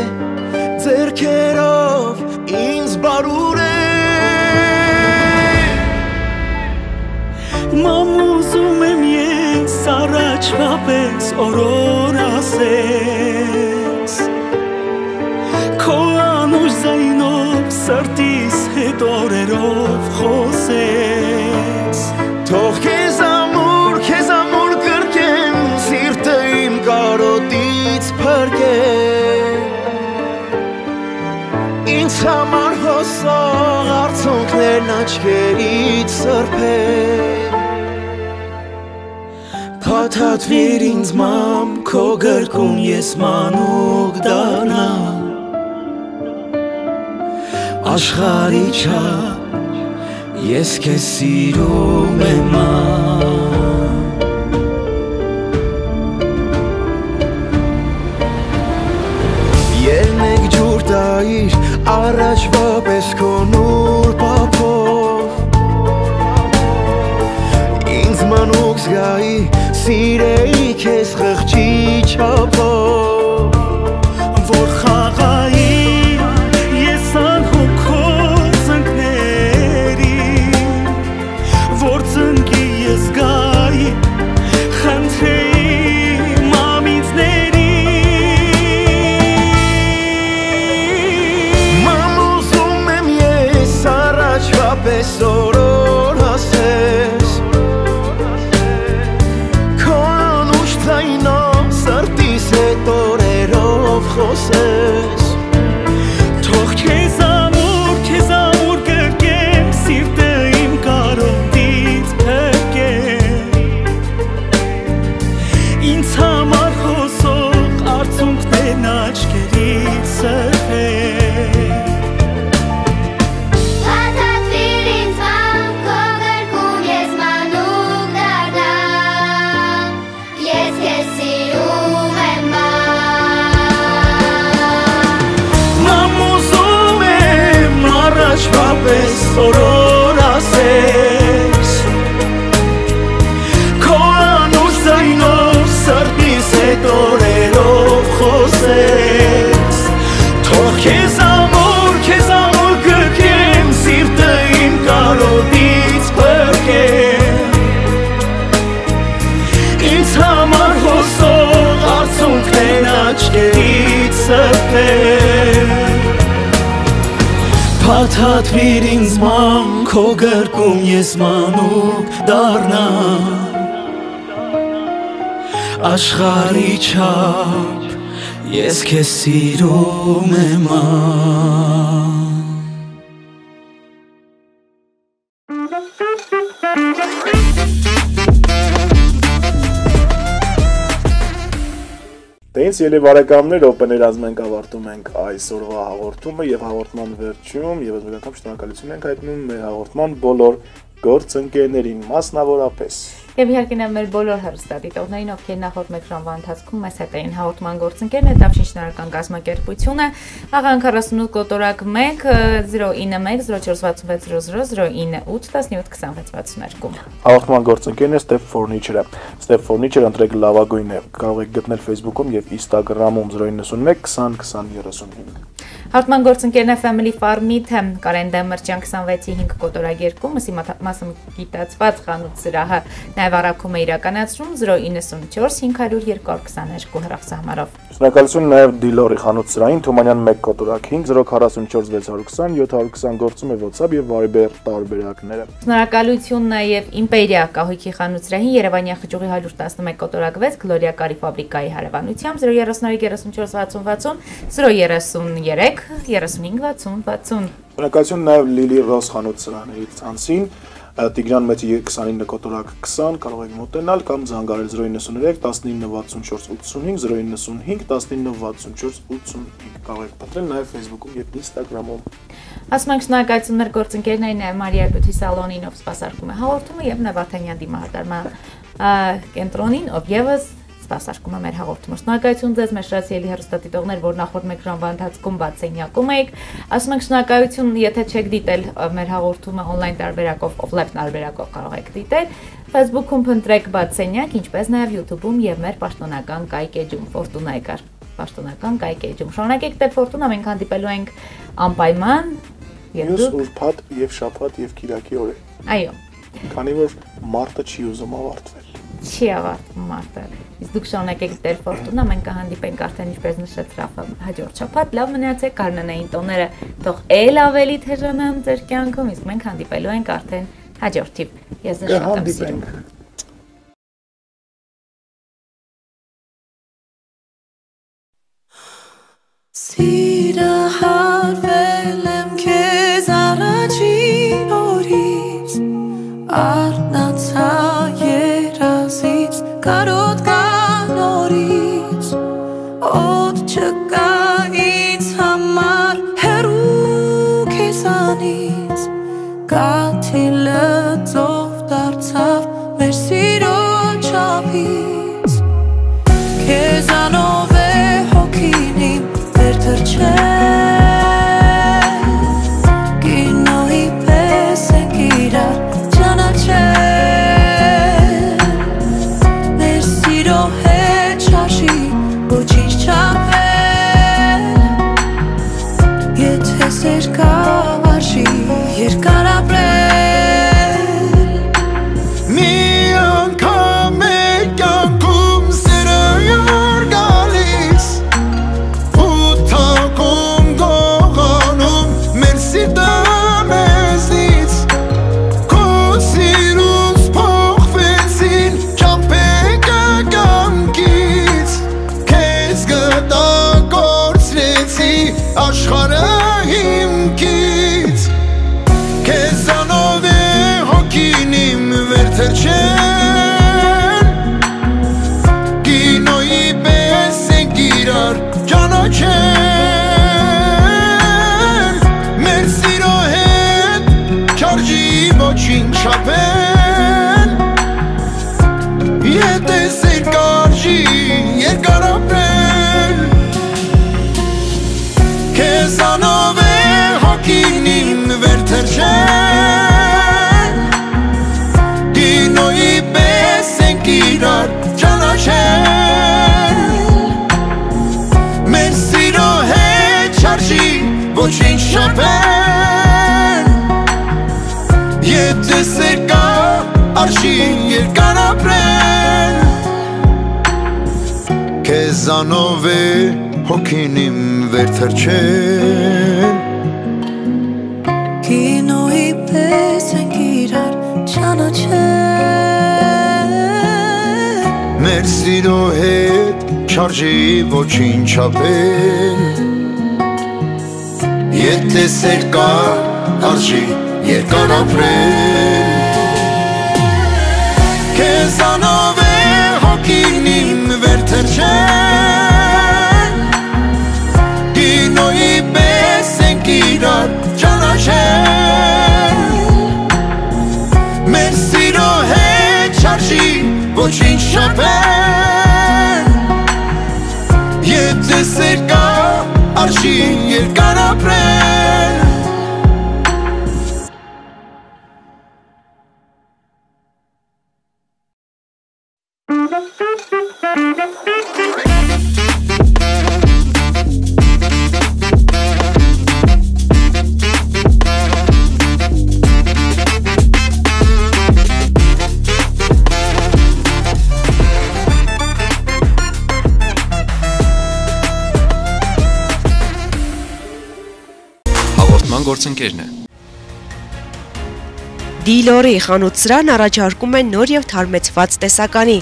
ձեռքերով ինձ բարուր է Մամ ուզում եմ ես առաջվա պես օրոր ասես Քո անուշ զայնով սրտիս հետ օրերով խոսես Թող քեզ ամուր կրկեմ սիրտը իմ կարոտից փրկեմ Ինձ համար հոսող արցունքներն աչքերից սրբեմ Փաթաթվիր ինձ մամ քո գրկում ես մանուկ դառնամ Աշխարհի չափ ես քեզ սիրում եմ Ելնեք ջուր տայիր առաջվա պես քո նուր պապով Ինձ մանուկ զգայի Սիրեի քեզ խղճի չափով Որ խաղայի ես անհոգով ծնկների Որ ծնկի ես գայի խնդրեի մամիցների Մամ ուզում եմ ես առաջվա պես օրոր ասես Սրտիս հետ օրերով խոսես Թող քեզ ամուր կրկեմ Սիրտը իմ կարոտից փրկեմ Ինձ համար խոսող արցունքներն աչքերից սրբեմ Պես օրոր ասես Քո անուշ զայնով սրտիս հետ օրերով խոսես Թող քեզ ամուր կրկեմ սիրտը իմ կարոտից փրկեմ Ինձ համար հոսող արցունքներն աչքերից սրբեմ Փաթաթվիր ինձ մամ քո գրկում ես մանուկ դառնամ Աշխարհի չափ ես քեզ սիրում եմ Դե սիրելի բարեկամներ, օպեներ ազգենք ավարտում ենք այսօրվա հաղորդումը եւ հաղորդման վերջում եւս մեկ անգամ շնորհակալություն ենք հայտնում մեր հաղորդման բոլոր գործընկերներին մասնավորապես Եվ իհարկե մեր բոլոր հեռուստադիտողներին, ովքեր նախորդ մեկ ժամվա ընթացքում մեզ հետ էին հաղորդման գործընկերն է Դավշին շինարարական կազմակերպությունը, աղան 48 կոտորակ 1 091 046600 098 172662 Հաղորդման գործընկերն է Step Furniture-ը։ Step Furniture ընտրեք լավագույնը, կարող եք գտնել Facebook-ում եւ Instagram-ում 091 20 20 35 Հաղորդման գործընկերն է Family Farm-ից Կարեն Դեմիրճյան 26-ի 5 կոտորագ 2 մսի մասնագիտացված խանութ սրահը նաև առաքում է իրականացնում 094 500 222 հեռախոսահամարով։ Շնորհակալություն նաև Դիլորի խանութ սրահին Թումանյան 1 կոտորագ 5 044 620 720 գործում է WhatsApp եւ Viber տարբերակները։ Շնորհակալություն նաև Իմպերիա կահույքի խանութ սրահին Երևանյան Խճուղի 111 կոտորագ 6 Գլորիա Կարի ֆաբրիկայի հարևանությամբ 033 033 3560 Շնորհակալություն նաև Լիլի Ռոս խանութ սրահներից անցին Տիգրան Մեծի 29 կոտորակ 20 կարող եք մոտենալ կամ զանգարել 093 1964 85 095 1964 85 կարող եք պատրել նաև Facebook-ում եւ Instagram-ում Ասում ենք շնորհակալություններ գործընկերներին նաև Մարիա Բյութի սալոնին ով սպասարկում է հաղորդումը եւ Նավարդանյան դիմահարդարման կենտրոնին ով եւս սպասարկում է մեր հաղորդումը։ Շնորհակալություն ձեզ մեր շարասիրելի հեռուստադիտողներ, որ նախորդ մեկ ժամվա ընթացքում բաց սենյակում եք։ Ասում ենք շնորհակալություն, եթե չեք դիտել մեր հաղորդումը on-line տարբերակով, off-live տարբերակով կարող եք դիտել։ Facebook-ում փնտրեք բաց սենյակ, ինչպես նաև YouTube-ում եւ մեր պաշտոնական կայք էջում Ֆորտունա եկար։ Պաշտոնական կայք էջում։ Շնորհակալեք դեր Ֆորտունա, մենք հանդիպելու ենք անպայման Մյուս ուրբաթ եւ շաբաթ եւ կիրակի օրը։ Այո։ Քանի որ մարտը չի ուզում ավարտվել։ Չի ավարտվում մարտը։ Իսկ դուք շնորհակալեք դեր Ֆորտունա, մենք կհանդիպենք արդեն ինչպես նշեց Ռաֆը հաջորդ շաբաթ, լավ մնացեք, կանոնային տոները թող էլ ավելի թեժանան ձեր կյանքում, իսկ մենք հանդիպելու ենք արդեն հաջորդիվ։ Ես ձեզ շատ եմ սիրում։ Սիրահարվել եմ քեզ առաջին օրից Արթնացա երազից կարոտ կանորից Օդ չկա ինձ համար հեռու քեզանից Կաթիլը ծով դարձավ մեր սիրո չափից Քեզանով է հոգին իմ Կինոյի պես ենք իրար ճանաչել Մեր սիրո հետ շարժի ոչինչ չապել Եթե սերկա արժի երկար ապրել Մի անգամ է կյանքում սերը յար գալիս Աշխարհը հիմքից Քեզանով է հոգին իմ վերցրչեն Կինոյի պես ենք իրար ճանաչել Մեր սիրո հետ չարժի ոչինչ չափել Եթե սեր կարժի երկար ապրել Քեզանով է հոգին իմ վերցրչեն Կինոյի պես ենք իրար ճանաչել Մեր սիրո հետ չարժի ոչինչ չափել Եթե սեր կա արժի երկար ապրել Քեզանով է հոգին իմ վերցրչել Կինոյի պես ենք իրար ճանաչել Մեր սիրո հետ չարժի ոչինչ չափել Եթե սեր կա արժի երկար ապրել Քեզանով է հոգին իմ վերցրչել Կինոյի պես ենք իրար ճանաչել Մեր սիրո հետ չարժի ոչինչ չափել Եթե սեր կա արժի երկար ապրել գործընկերն է։ Դիլորի խանութ-սրահն առաջարկում է նոր եւ թարմեցված տեսականի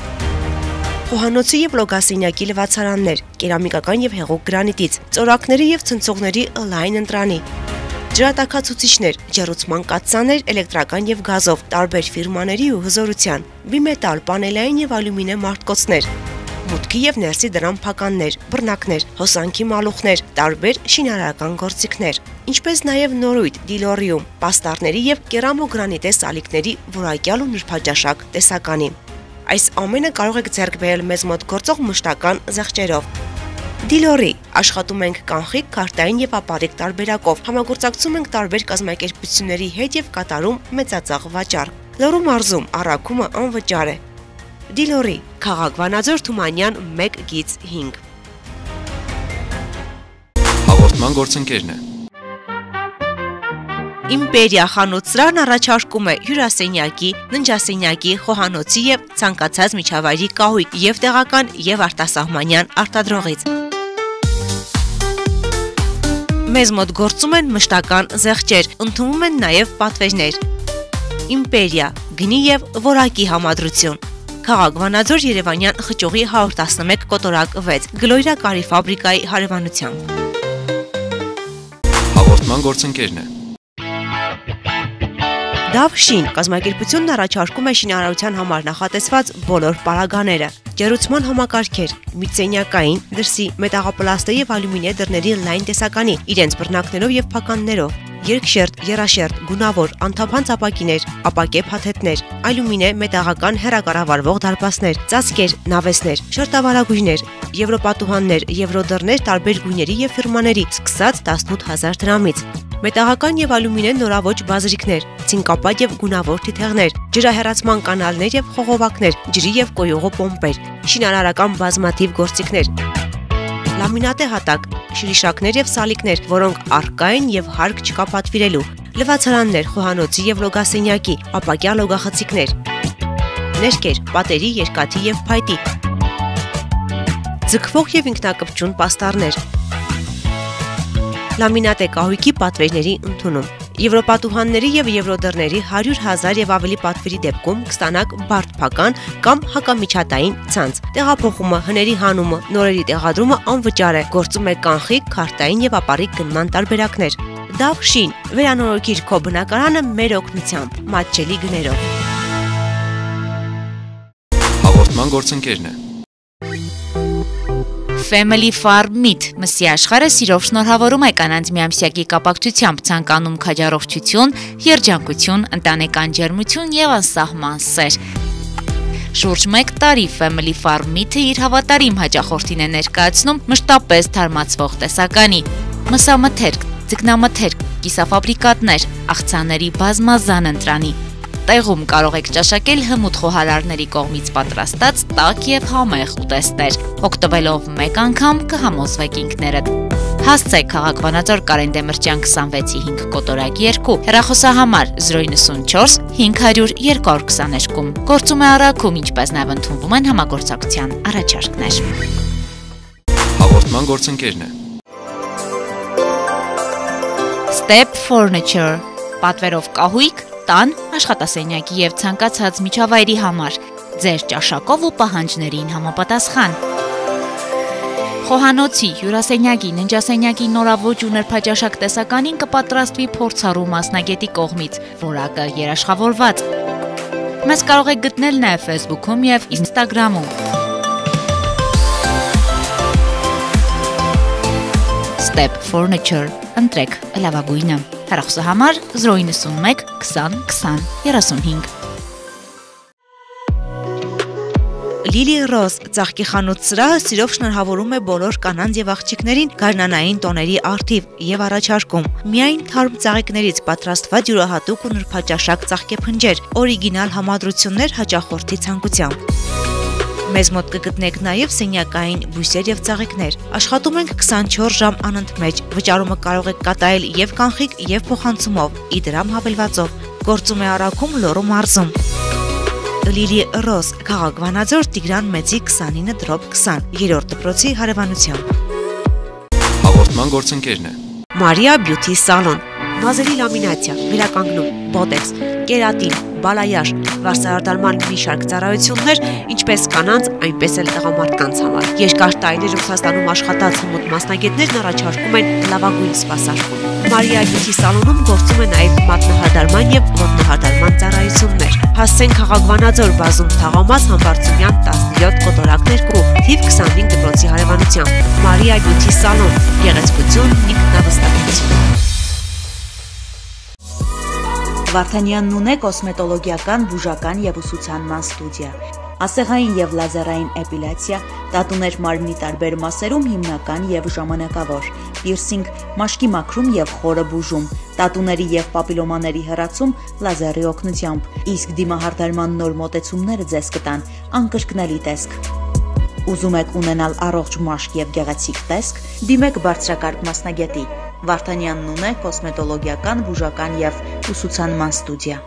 խոհանոցի եւ լոգասենյակի լվացարաններ, կերամիկական եւ հեղուկ գրանիտից, ծորակների եւ ցնցողների ըլայն ընտրանի, ջրատաքացուցիչներ, ջեռուցման կաթսաներ, էլեկտրական եւ գազով, տարբեր ֆիրմաների ու հզորության, բիմետալ, պանելային եւ ալյումինե մարտկոցներ, մուտքի եւ ներսի դրամ փականներ, բռնակներ, հոսանքի մալուխներ, տարբեր շինարարական գործիքներ, ինչպես նաեւ նորույթ Դիլորիում, պաստառների եւ կերամոգրանիտե սալիկների որակյալ ու նրբաճաշակ տեսականի։ Այս ամենը կարող եք ձեռք բերել մեզ մոտ գործող մշտական զեղչերով։ Դիլորի աշխատում ենք կանխիկ, քարտային եւ ապարիկ տարբերակով, համագործակցում ենք տարբեր կազմակերպությունների հետ եւ կատարում մեծածախ վաճառք։ Լոռու մարզում առաքումը անվճար է։ Դիլորի, Քաղաք Վանաձոր, Թումանյան 1/5։ Հաղորդման գործընկերն է։ Իմպերիա խանութ-սրահն առաջարկում է հյուրասենյակի, ննջասենյակի, խոհանոցի եւ ցանկացած միջավայրի կահույք եւ տեղական եւ արտասահմանյան արտադրողից։ Մեզ մոտ գործում են մշտական զեղչեր, ընդունվում են նաեւ պատվերներ։ Իմպերիա, գնի եւ որակի համադրություն։ Քաղաք Վանաձոր, Երևանյան խճուղի 111 կոտորակ 6, Գլոյրա կարի ֆաբրիկայի հարևանությամբ։ Հաղորդման գործընկերն է։ Դավշին կազմակերպությունն առաջարկում է շինարարության համար նախատեսված բոլոր պարագաները, ջեռուցման համակարգեր, միծենյակային, դրսի, մետաղապլաստե եւ ալյումինե դռների լայն տեսականի, իրենց բռնակներով եւ փականներով, երկշերտ, եռաշերտ, գունավոր, անթափանց ապակիներ, ապակե փաթեթներ, ալյումինե մետաղական հեռակառավարվող դարպասներ, ծածկեր, նավեսներ, շերտավարագույրներ, եվրոպատուհաններ, եվրոդռներ տարբեր գույների եւ ֆիրմաների, սկսած 18000 դրամից։ Մետաղական եւ ալյումինե նորաոճ բազրիկներ, ցինկապատ եւ գունավոր թիթեղներ, ջրահեռացման կանալներ եւ խողովակներ, ջրի եւ կոյուղու պոմպեր, շինարարական բազմաթիվ գործիքներ, լամինատե հատակ, շրիշակներ եւ սալիկներ, որոնք առկա են եւ հարկ չկա պատվիրելու, լվացարաններ, խոհանոցի եւ լոգասենյակի, ապակյա լոգախցիկներ, ներկեր, պատերի, երկաթի եւ փայտի, ձգվող եւ ինքնակպչուն պաստառներ, լամինատե կահույքի պատվերների ընդունում։ Եվրոպատուհանների եւ եվրոդռների 100,000 եւ ավելի պատվերի դեպքում կստանաք բարդ փական կամ հակամիջատային ցանց։ Տեղափոխումը, հների հանումը, նորերի տեղադրումը անվճար է։ Գործում է կանխիկ, քարտային եւ ապարիկ գնման տարբերակներ։ Դավշին, վերանորոգիր քո բնակարանը մեր օգնությամբ, մատչելի գներով։ Հաղորդման գործընկերն է։ Family Farm Meat մսի աշխարհը սիրով շնորհավորում է կանանց միամսյակի կապակցությամբ ցանկանում քաջառողջություն, երջանկություն, ընտանեկան ջերմություն եւ անսահման սեր։ Շուրջ 1 տարի Family Farm Meat-ը իր հավատարիմ հաճախորդին է ներկայացնում մշտապես թարմացվող տեսականի, մսամթերք, ձկնամթերք, կիսաֆաբրիկատներ, աղցանների բազմազան ընտրանի։ Տեղում կարող եք ճաշակել հմուտ խոհարարների կողմից պատրաստած տաք եւ համեղ ուտեստներ։ Օգտվելով մեկ անգամ կհամոզվեք ինքներդ։ Հասցեք Քաղաք Վանաձոր Կարեն Դեմիրճյան 26-5 կոտորակ 2, հեռախոսահամար 094 500 222։ Գործում է առաքում, ինչպես նաև ընդունվում են համագործակցության առաջարկներ։ Հաղորդման գործընկերն է։ Step Furniture, պատվերով կահույք, տան, աշխատասենյակի եւ ցանկացած միջավայրի համար, ձեր ճաշակով ու պահանջներին համապատասխան։ Խոհանոցի, հյուրասենյակի, ննջասենյակի նորաոճ ու նրբաճաշակ տեսականին կպատրաստվի փորձառու մասնագետի կողմից, որակը երաշխավորված։ Մեզ կարող եք գտնել նաեւ Facebook-ում եւ Instagram-ում։ Step Furniture, ընտրեք լավագույնը։ Հեռախոսահամար 091 20 20 35։ Լիլի Ռոզ ծաղկի խանութ-սրահը սիրով շնորհավորում է բոլոր կանանց եւ աղջիկներին գարնանային տոների առթիվ եւ առաջարկում միայն թարմ ծաղիկներից պատրաստված յուրահատուկ ու նրբաճաշակ ծաղկեփնջեր, օրիգինալ համադրություններ հաճախորդի ցանկությամբ։ Մեզ մոտ կգտնեք նաև սենյակային բույսեր եւ ծաղիկներ։ Աշխատում ենք 24 ժամ անընդմեջ։ Վճարումը կարող եք կատարել եւ կանխիկ եւ փոխանցումով, իդրամ հավելվածով։ Գործում է առաքում Լոռու մարզում։ Լիլի Ռոզ, Քաղաք Վանաձոր, Տիգրան Մեծի 29/20, 3-րդ դպրոցի հարևանությամբ։ Հաղորդման գործընկերն է։ Մարիա Բյութի սալոն, մազերի լամինացիա, վերականգնում, բոտեքս, կերատին, բալայաշ, վարսահարդարման մի շարք ծառայություններ, ինչպես կանանց, այնպես էլ տղամարդկանց համար։ Երկար տարիներ Ռուսաստանում աշխատած հմուտ մասնագետներն առաջարկում են լավագույն սպասարկում։ Մարիա Բյութի սալոնում գործում է նաև մատնահարդարման եւ ոտնահարդարման ծառայություններ։ Հասցեն Խաղաղվանաձոր բազում թաղամաս Համբարձումյան 17 կոտորակներ ու թիվ 25 դպրոցի հարևանությամբ։ Մարիա Բյութի սալոն, գեղեցկություն, ինքնավստահություն։ Վարդանյանն ունե կոսմետոլոգիական, բուժական եւ ուսուցանման ստուդիա, ասեղային եւ լազերային էպիլյացիա, տատուներ մարմնի տարբեր մասերում հիմնական եւ ժամանակավոր, պիրսինգ, մաշկի մաքրում եւ խորը բուժում, տատուների եւ պապիլոմաների հեռացում լազերի օգնությամբ, իսկ դիմահարդարման նոր մոտեցումները ձեզ կտան անկրկնելի տեսք։ Ուզում եք ունենալ առողջ մաշկ եւ գեղեցիկ տեսք, դիմեք բարձրակարգ մասնագետի։ Վարդանյանն ունե կոսմետոլոգիական, բուժական եւ ուսուցանման ստուդիա։